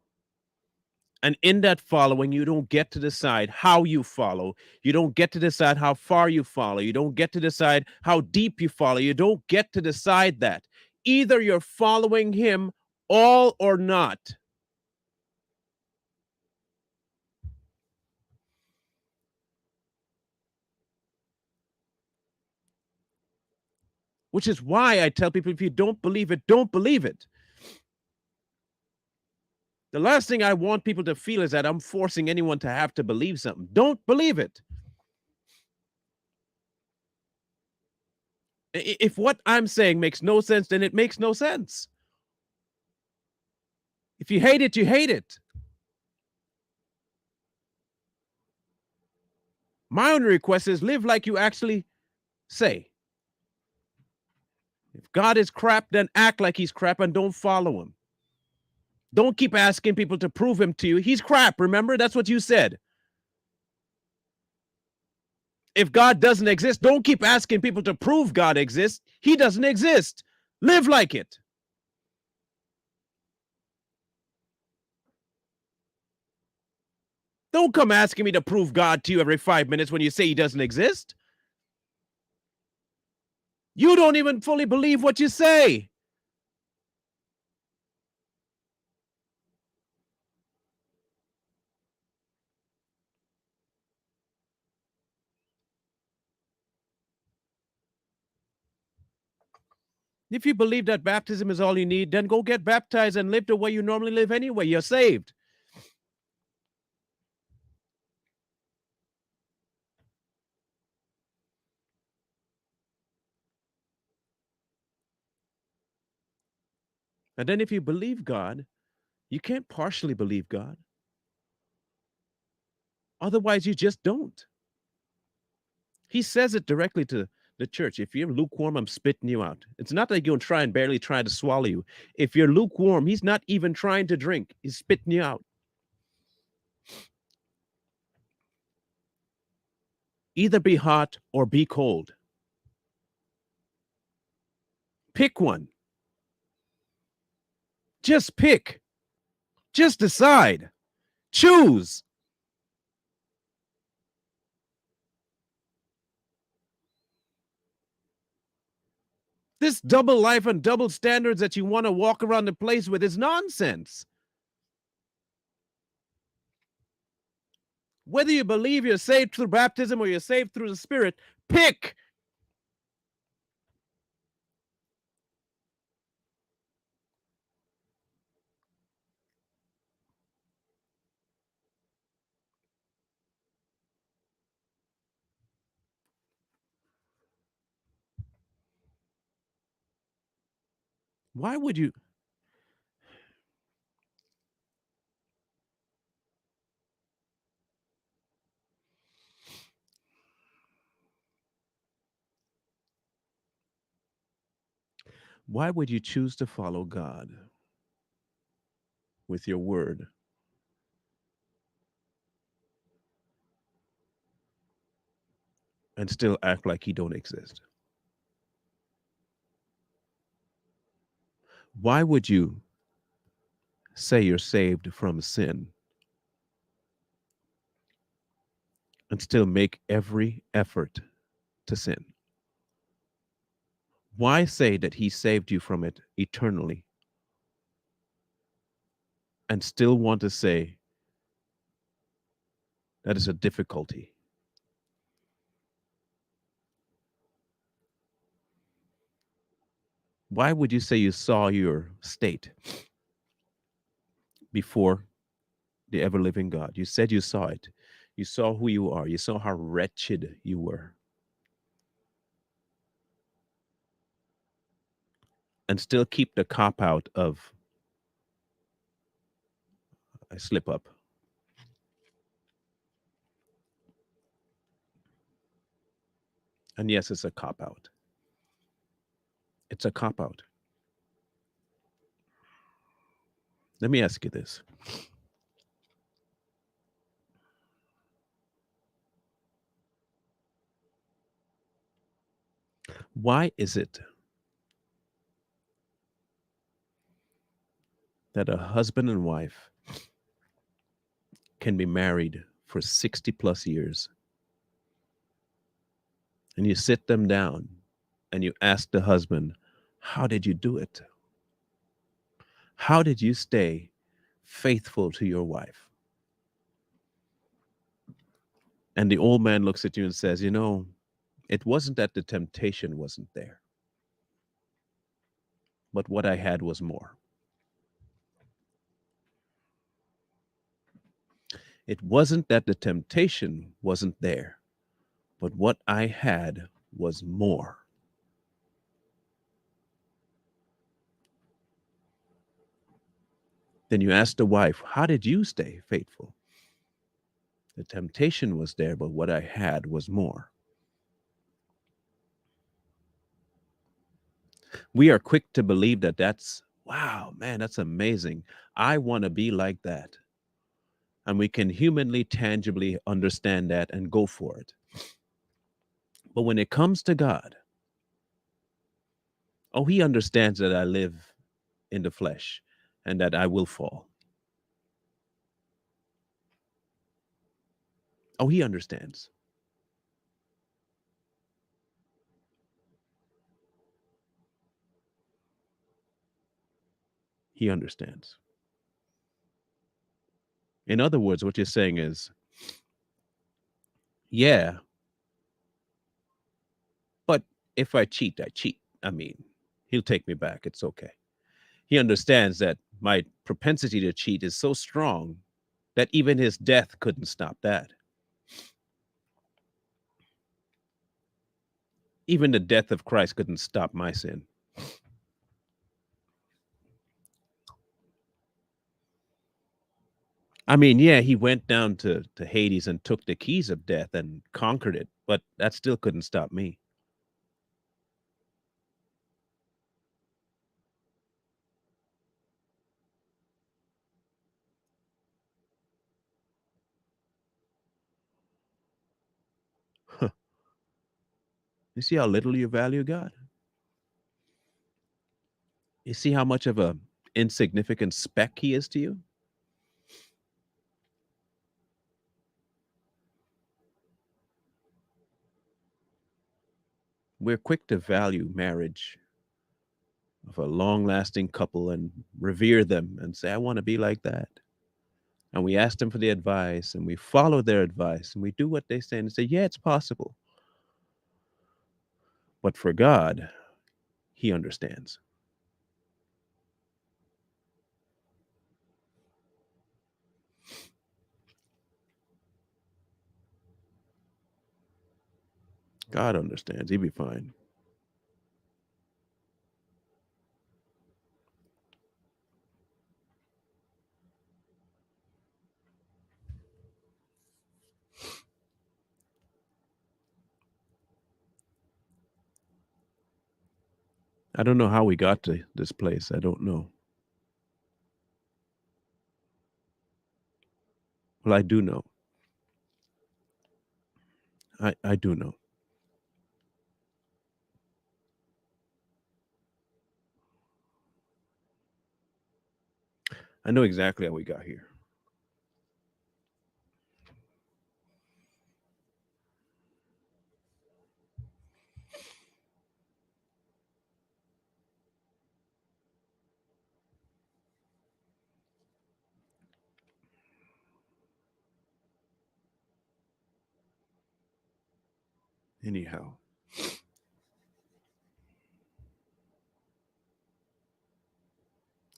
And in that following, you don't get to decide how you follow. You don't get to decide how far you follow. You don't get to decide how deep you follow. You don't get to decide that. Either you're following him all or not. Which is why I tell people if you don't believe it, don't believe it. The last thing I want people to feel is that I'm forcing anyone to have to believe something. Don't believe it. If what I'm saying makes no sense, then it makes no sense. If you hate it, you hate it. My only request is live like you actually say. If God is crap, then act like he's crap and don't follow him. Don't keep asking people to prove him to you. He's crap, remember? That's what you said. If God doesn't exist, don't keep asking people to prove God exists. He doesn't exist. Live like it. Don't come asking me to prove God to you every 5 minutes when you say he doesn't exist. You don't even fully believe what you say. If you believe that baptism is all you need, then go get baptized and live the way you normally live anyway. You're saved. And then if you believe God, you can't partially believe God. Otherwise, you just don't. He says it directly to the church. If you're lukewarm, I'm spitting you out. It's not like you're trying barely trying to swallow you. If you're lukewarm, he's not even trying to drink. He's spitting you out. Either be hot or be cold. Pick one. Just pick. Just decide. Choose. This double life and double standards that you want to walk around the place with is nonsense. Whether you believe you're saved through baptism or you're saved through the Spirit, pick. Why would you? Why would you choose to follow God with your word and still act like he don't exist? Why would you say you're saved from sin and still make every effort to sin? Why say that he saved you from it eternally and still want to say that is a difficulty? Why would you say you saw your state before the ever living God? You said you saw it. You saw who you are. You saw how wretched you were and still keep the cop out of I slip up. And yes, it's a cop out. It's a cop out. Let me ask you this. Why is it that a husband and wife can be married for 60 plus years and you sit them down and you ask the husband, how did you do it? How did you stay faithful to your wife? And the old man looks at you and says, it wasn't that the temptation wasn't there, but what I had was more. It wasn't that the temptation wasn't there, but what I had was more. Then you ask the wife, how did you stay faithful? The temptation was there, but what I had was more. We are quick to believe that wow, man, that's amazing. I want to be like that. And we can humanly, tangibly understand that and go for it. But when it comes to God, oh, he understands that I live in the flesh and that I will fall. Oh, he understands. He understands. In other words, what you're saying is, yeah, but if I cheat, I cheat. I mean, he'll take me back. It's okay. He understands that my propensity to cheat is so strong that even his death couldn't stop that. Even the death of Christ couldn't stop my sin. I mean, yeah, he went down to Hades and took the keys of death and conquered it, but that still couldn't stop me. You see how little you value God? You see how much of a insignificant speck he is to you? We're quick to value marriage of a long-lasting couple and revere them and say, I want to be like that. And we ask them for the advice and we follow their advice and we do what they say and say, yeah, it's possible. But for God, he understands. God understands. He'll be fine. I don't know how we got to this place. I don't know. Well, I do know. I do know. I know exactly how we got here. Anyhow,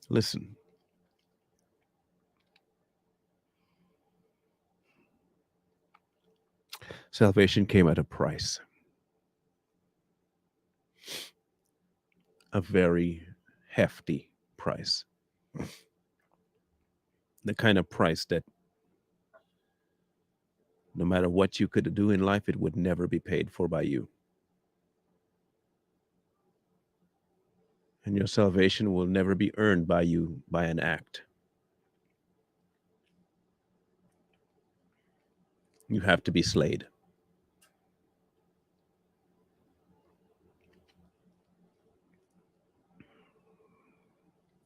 listen, salvation came at a price, a very hefty price. The kind of price that no matter what you could do in life, it would never be paid for by you. And your salvation will never be earned by you by an act. You have to be slayed.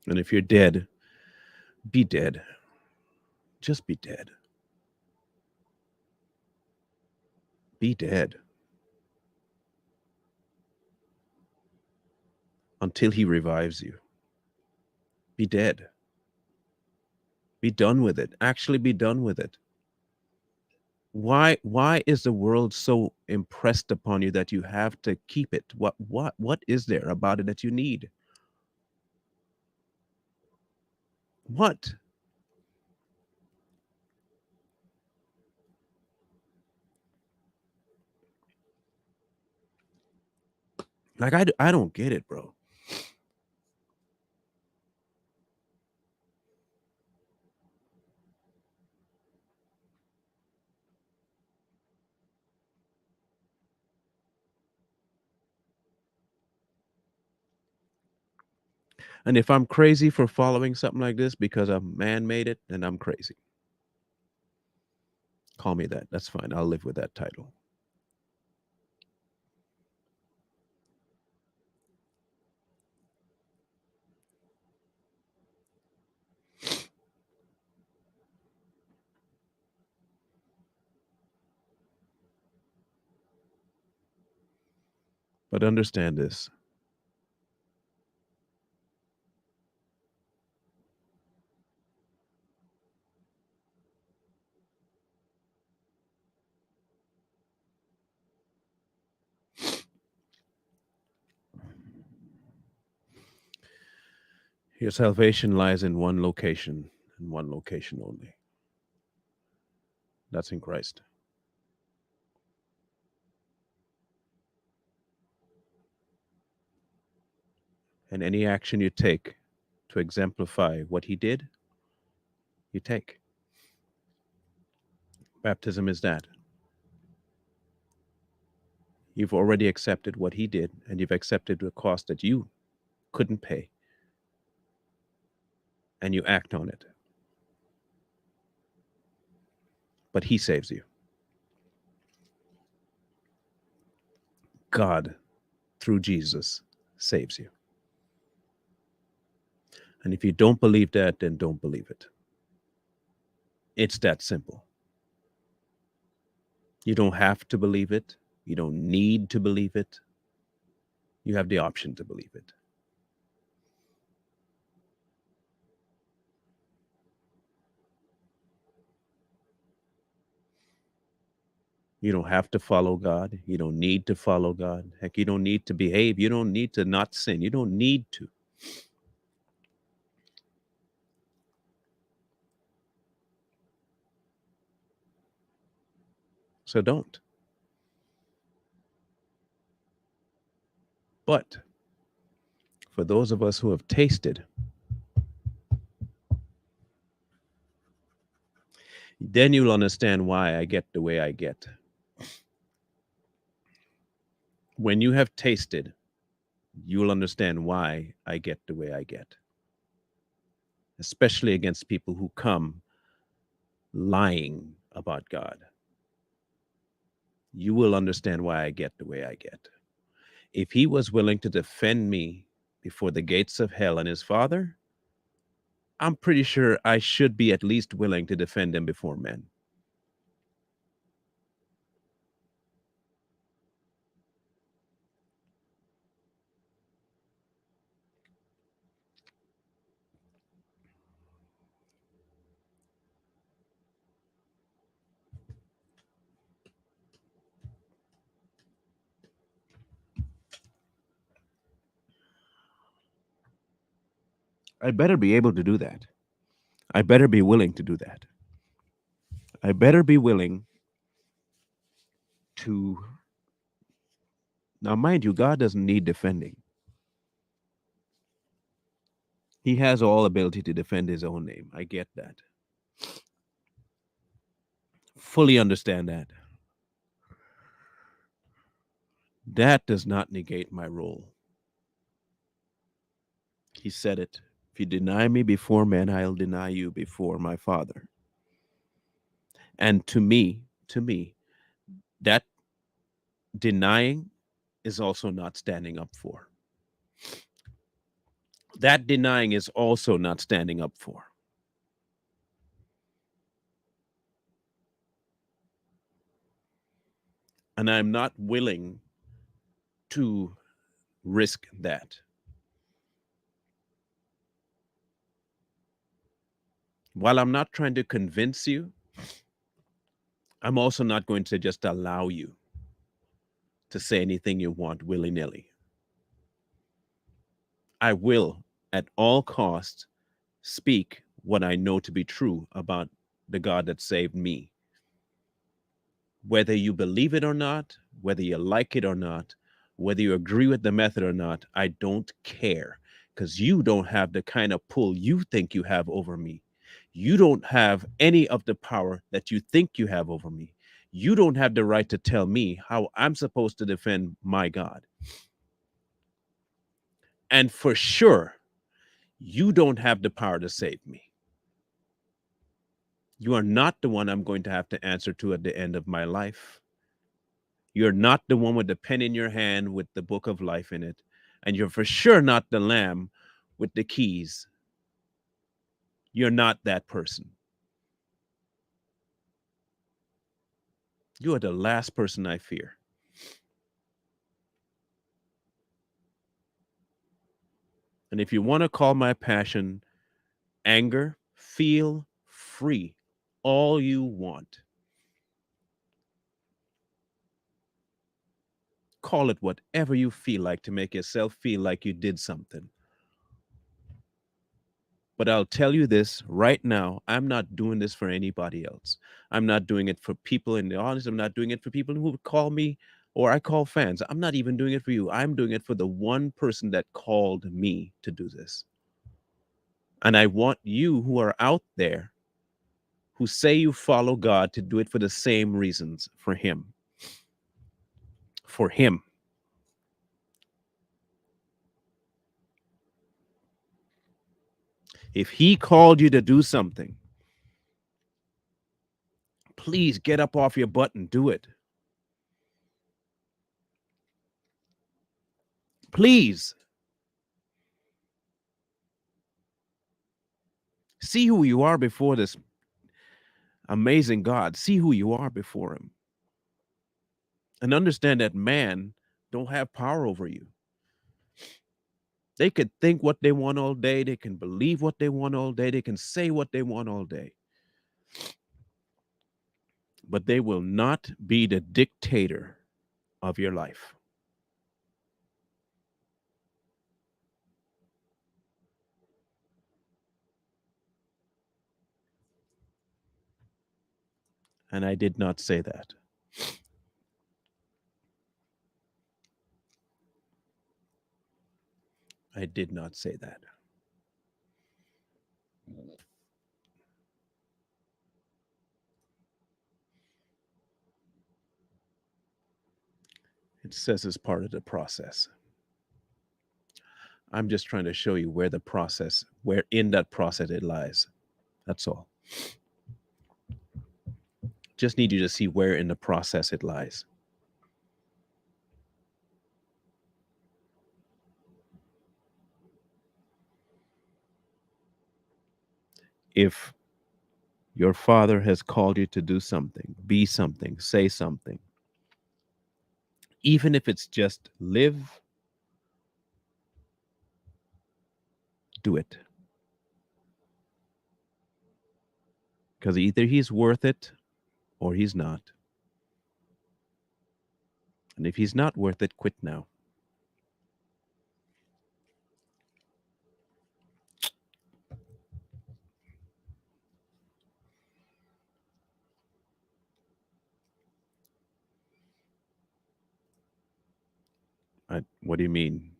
And if you're dead, be dead. Just be dead. Be dead until he revives you. Be dead. Be done with it. Actually be done with it. Why is the world so impressed upon you that you have to keep it? What is there about it that you need? What? Like I don't get it, bro. And if I'm crazy for following something like this because a man made it, then I'm crazy. Call me that. That's fine. I'll live with that title. But understand this. Your salvation lies in one location and one location only. That's in Christ. And any action you take to exemplify what he did, you take. Baptism is that. You've already accepted what he did, and you've accepted the cost that you couldn't pay, and you act on it. But he saves you. God, through Jesus, saves you. And if you don't believe that, then don't believe it. It's that simple. You don't have to believe it. You don't need to believe it. You have the option to believe it. You don't have to follow God. You don't need to follow God. Heck, you don't need to behave. You don't need to not sin. You don't need to. So don't. But for those of us who have tasted, then you'll understand why I get the way I get. When you have tasted you'll understand why I get the way I get, especially against people who come lying about God. You will understand why I get the way I get. If he was willing to defend me before the gates of hell and his father, I'm pretty sure I should be at least willing to defend him before men. I better be able to do that. I better be willing to do that. I better be willing to. Now, mind you, God doesn't need defending. He has all ability to defend his own name. I get that. Fully understand that. That does not negate my role. He said it. If you deny me before men, I'll deny you before my Father. And to me, that denying is also not standing up for. That denying is also not standing up for. And I'm not willing to risk that. While I'm not trying to convince you, I'm also not going to just allow you to say anything you want willy nilly. I will, at all costs, speak what I know to be true about the God that saved me. Whether you believe it or not, whether you like it or not, whether you agree with the method or not, I don't care because you don't have the kind of pull you think you have over me. You don't have any of the power that you think you have over me. You don't have the right to tell me how I'm supposed to defend my God. And for sure, you don't have the power to save me. You are not the one I'm going to have to answer to at the end of my life. You're not the one with the pen in your hand with the book of life in it. And you're for sure not the lamb with the keys. You're not that person. You are the last person I fear. And if you want to call my passion anger, feel free all you want. Call it whatever you feel like to make yourself feel like you did something. But I'll tell you this right now, I'm not doing this for anybody else. I'm not doing it for people in the audience. I'm not doing it for people who would call me or I call fans. I'm not even doing it for you. I'm doing it for the one person that called me to do this. And I want you who are out there who say you follow God to do it for the same reasons for Him. For Him. If He called you to do something, please get up off your butt and do it. Please see who you are before this amazing God. See who you are before Him. And understand that man don't have power over you. They could think what they want all day. They can believe what they want all day. They can say what they want all day. But they will not be the dictator of your life. And I did not say that. I did not say that. It says it's part of the process. I'm just trying to show you where in that process it lies. That's all. Just need you to see where in the process it lies. If your father has called you to do something, be something, say something, even if it's just live, do it. Because either he's worth it or he's not. And if he's not worth it, quit now. What do you mean?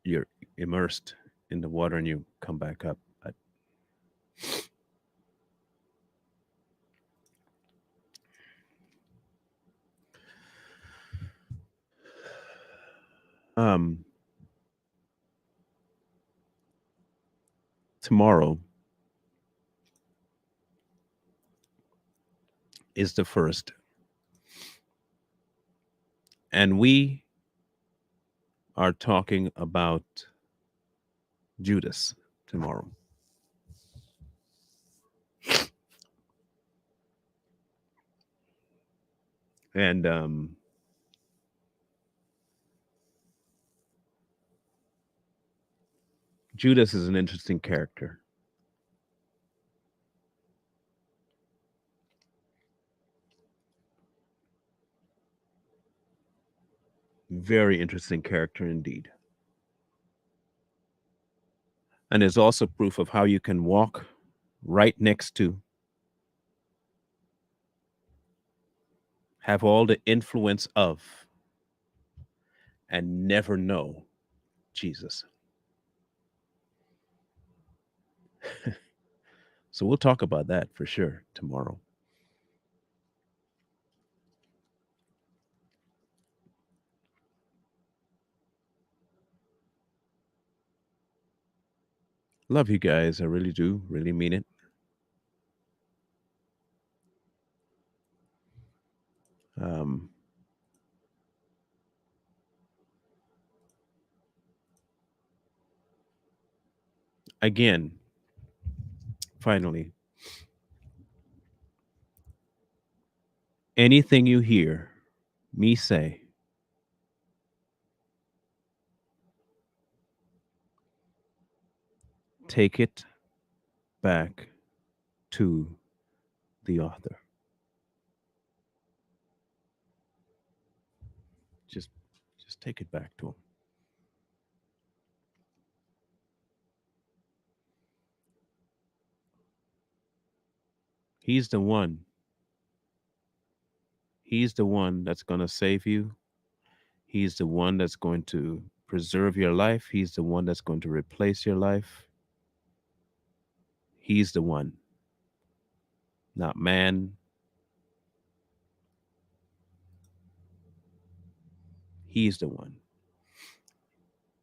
You're immersed in the water and you come back up. Um, Tomorrow is the first, and we are talking about Judas tomorrow. And Judas is an interesting character. Very interesting character indeed. And there's also proof of how you can walk right next to, have all the influence of, and never know Jesus. So we'll talk about that for sure tomorrow. Love you guys. I really do. Really mean it. Um, Again, finally, anything you hear me say, take it back to the author. Just just take it back to him. He's the one. He's the one that's going to save you. He's the one that's going to preserve your life. He's the one that's going to replace your life. He's the one, not man. He's the one.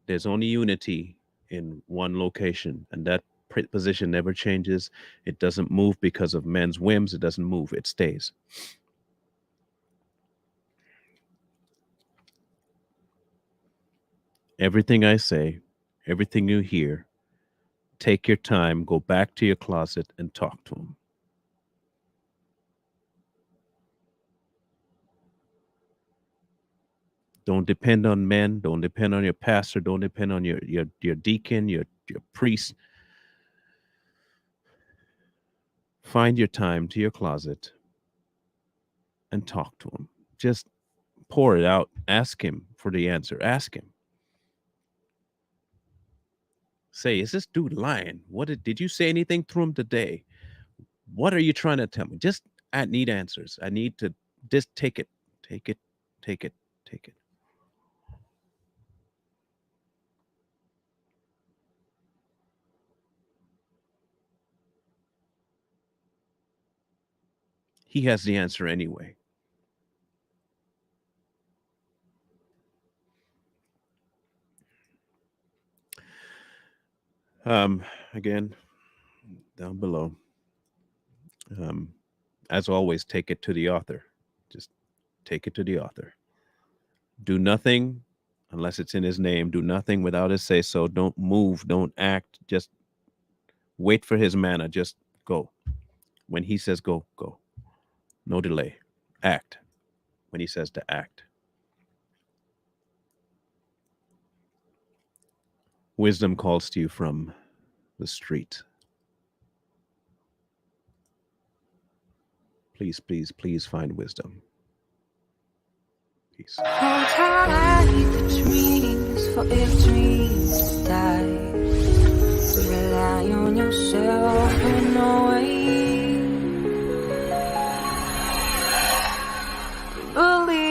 There's only unity in one location, and that position never changes. It doesn't move because of men's whims. It doesn't move, it stays. Everything I say, everything you hear, take your time, go back to your closet and talk to him. Don't depend on men. Don't depend on your pastor. Don't depend on your deacon, your priest. Find your time to your closet and talk to him. Just pour it out. Ask him for the answer. Ask him. Say, is this dude lying? Did you say anything to him today? What are you trying to tell me? Just I need answers. I need to just take it, take it, take it, take it. He has the answer anyway. Again, down below. Um, as always, take it to the author. Just take it to the author. Do nothing unless it's in his name. Do nothing without his say so. Don't move. Don't act. Just wait for his manna. Just go. When he says go, go. No delay. Act when he says to act. Wisdom calls to you from the street. Please, please, please find wisdom. Peace. Hold tight the dreams, for if dreams die, rely on yourself and no way. Believe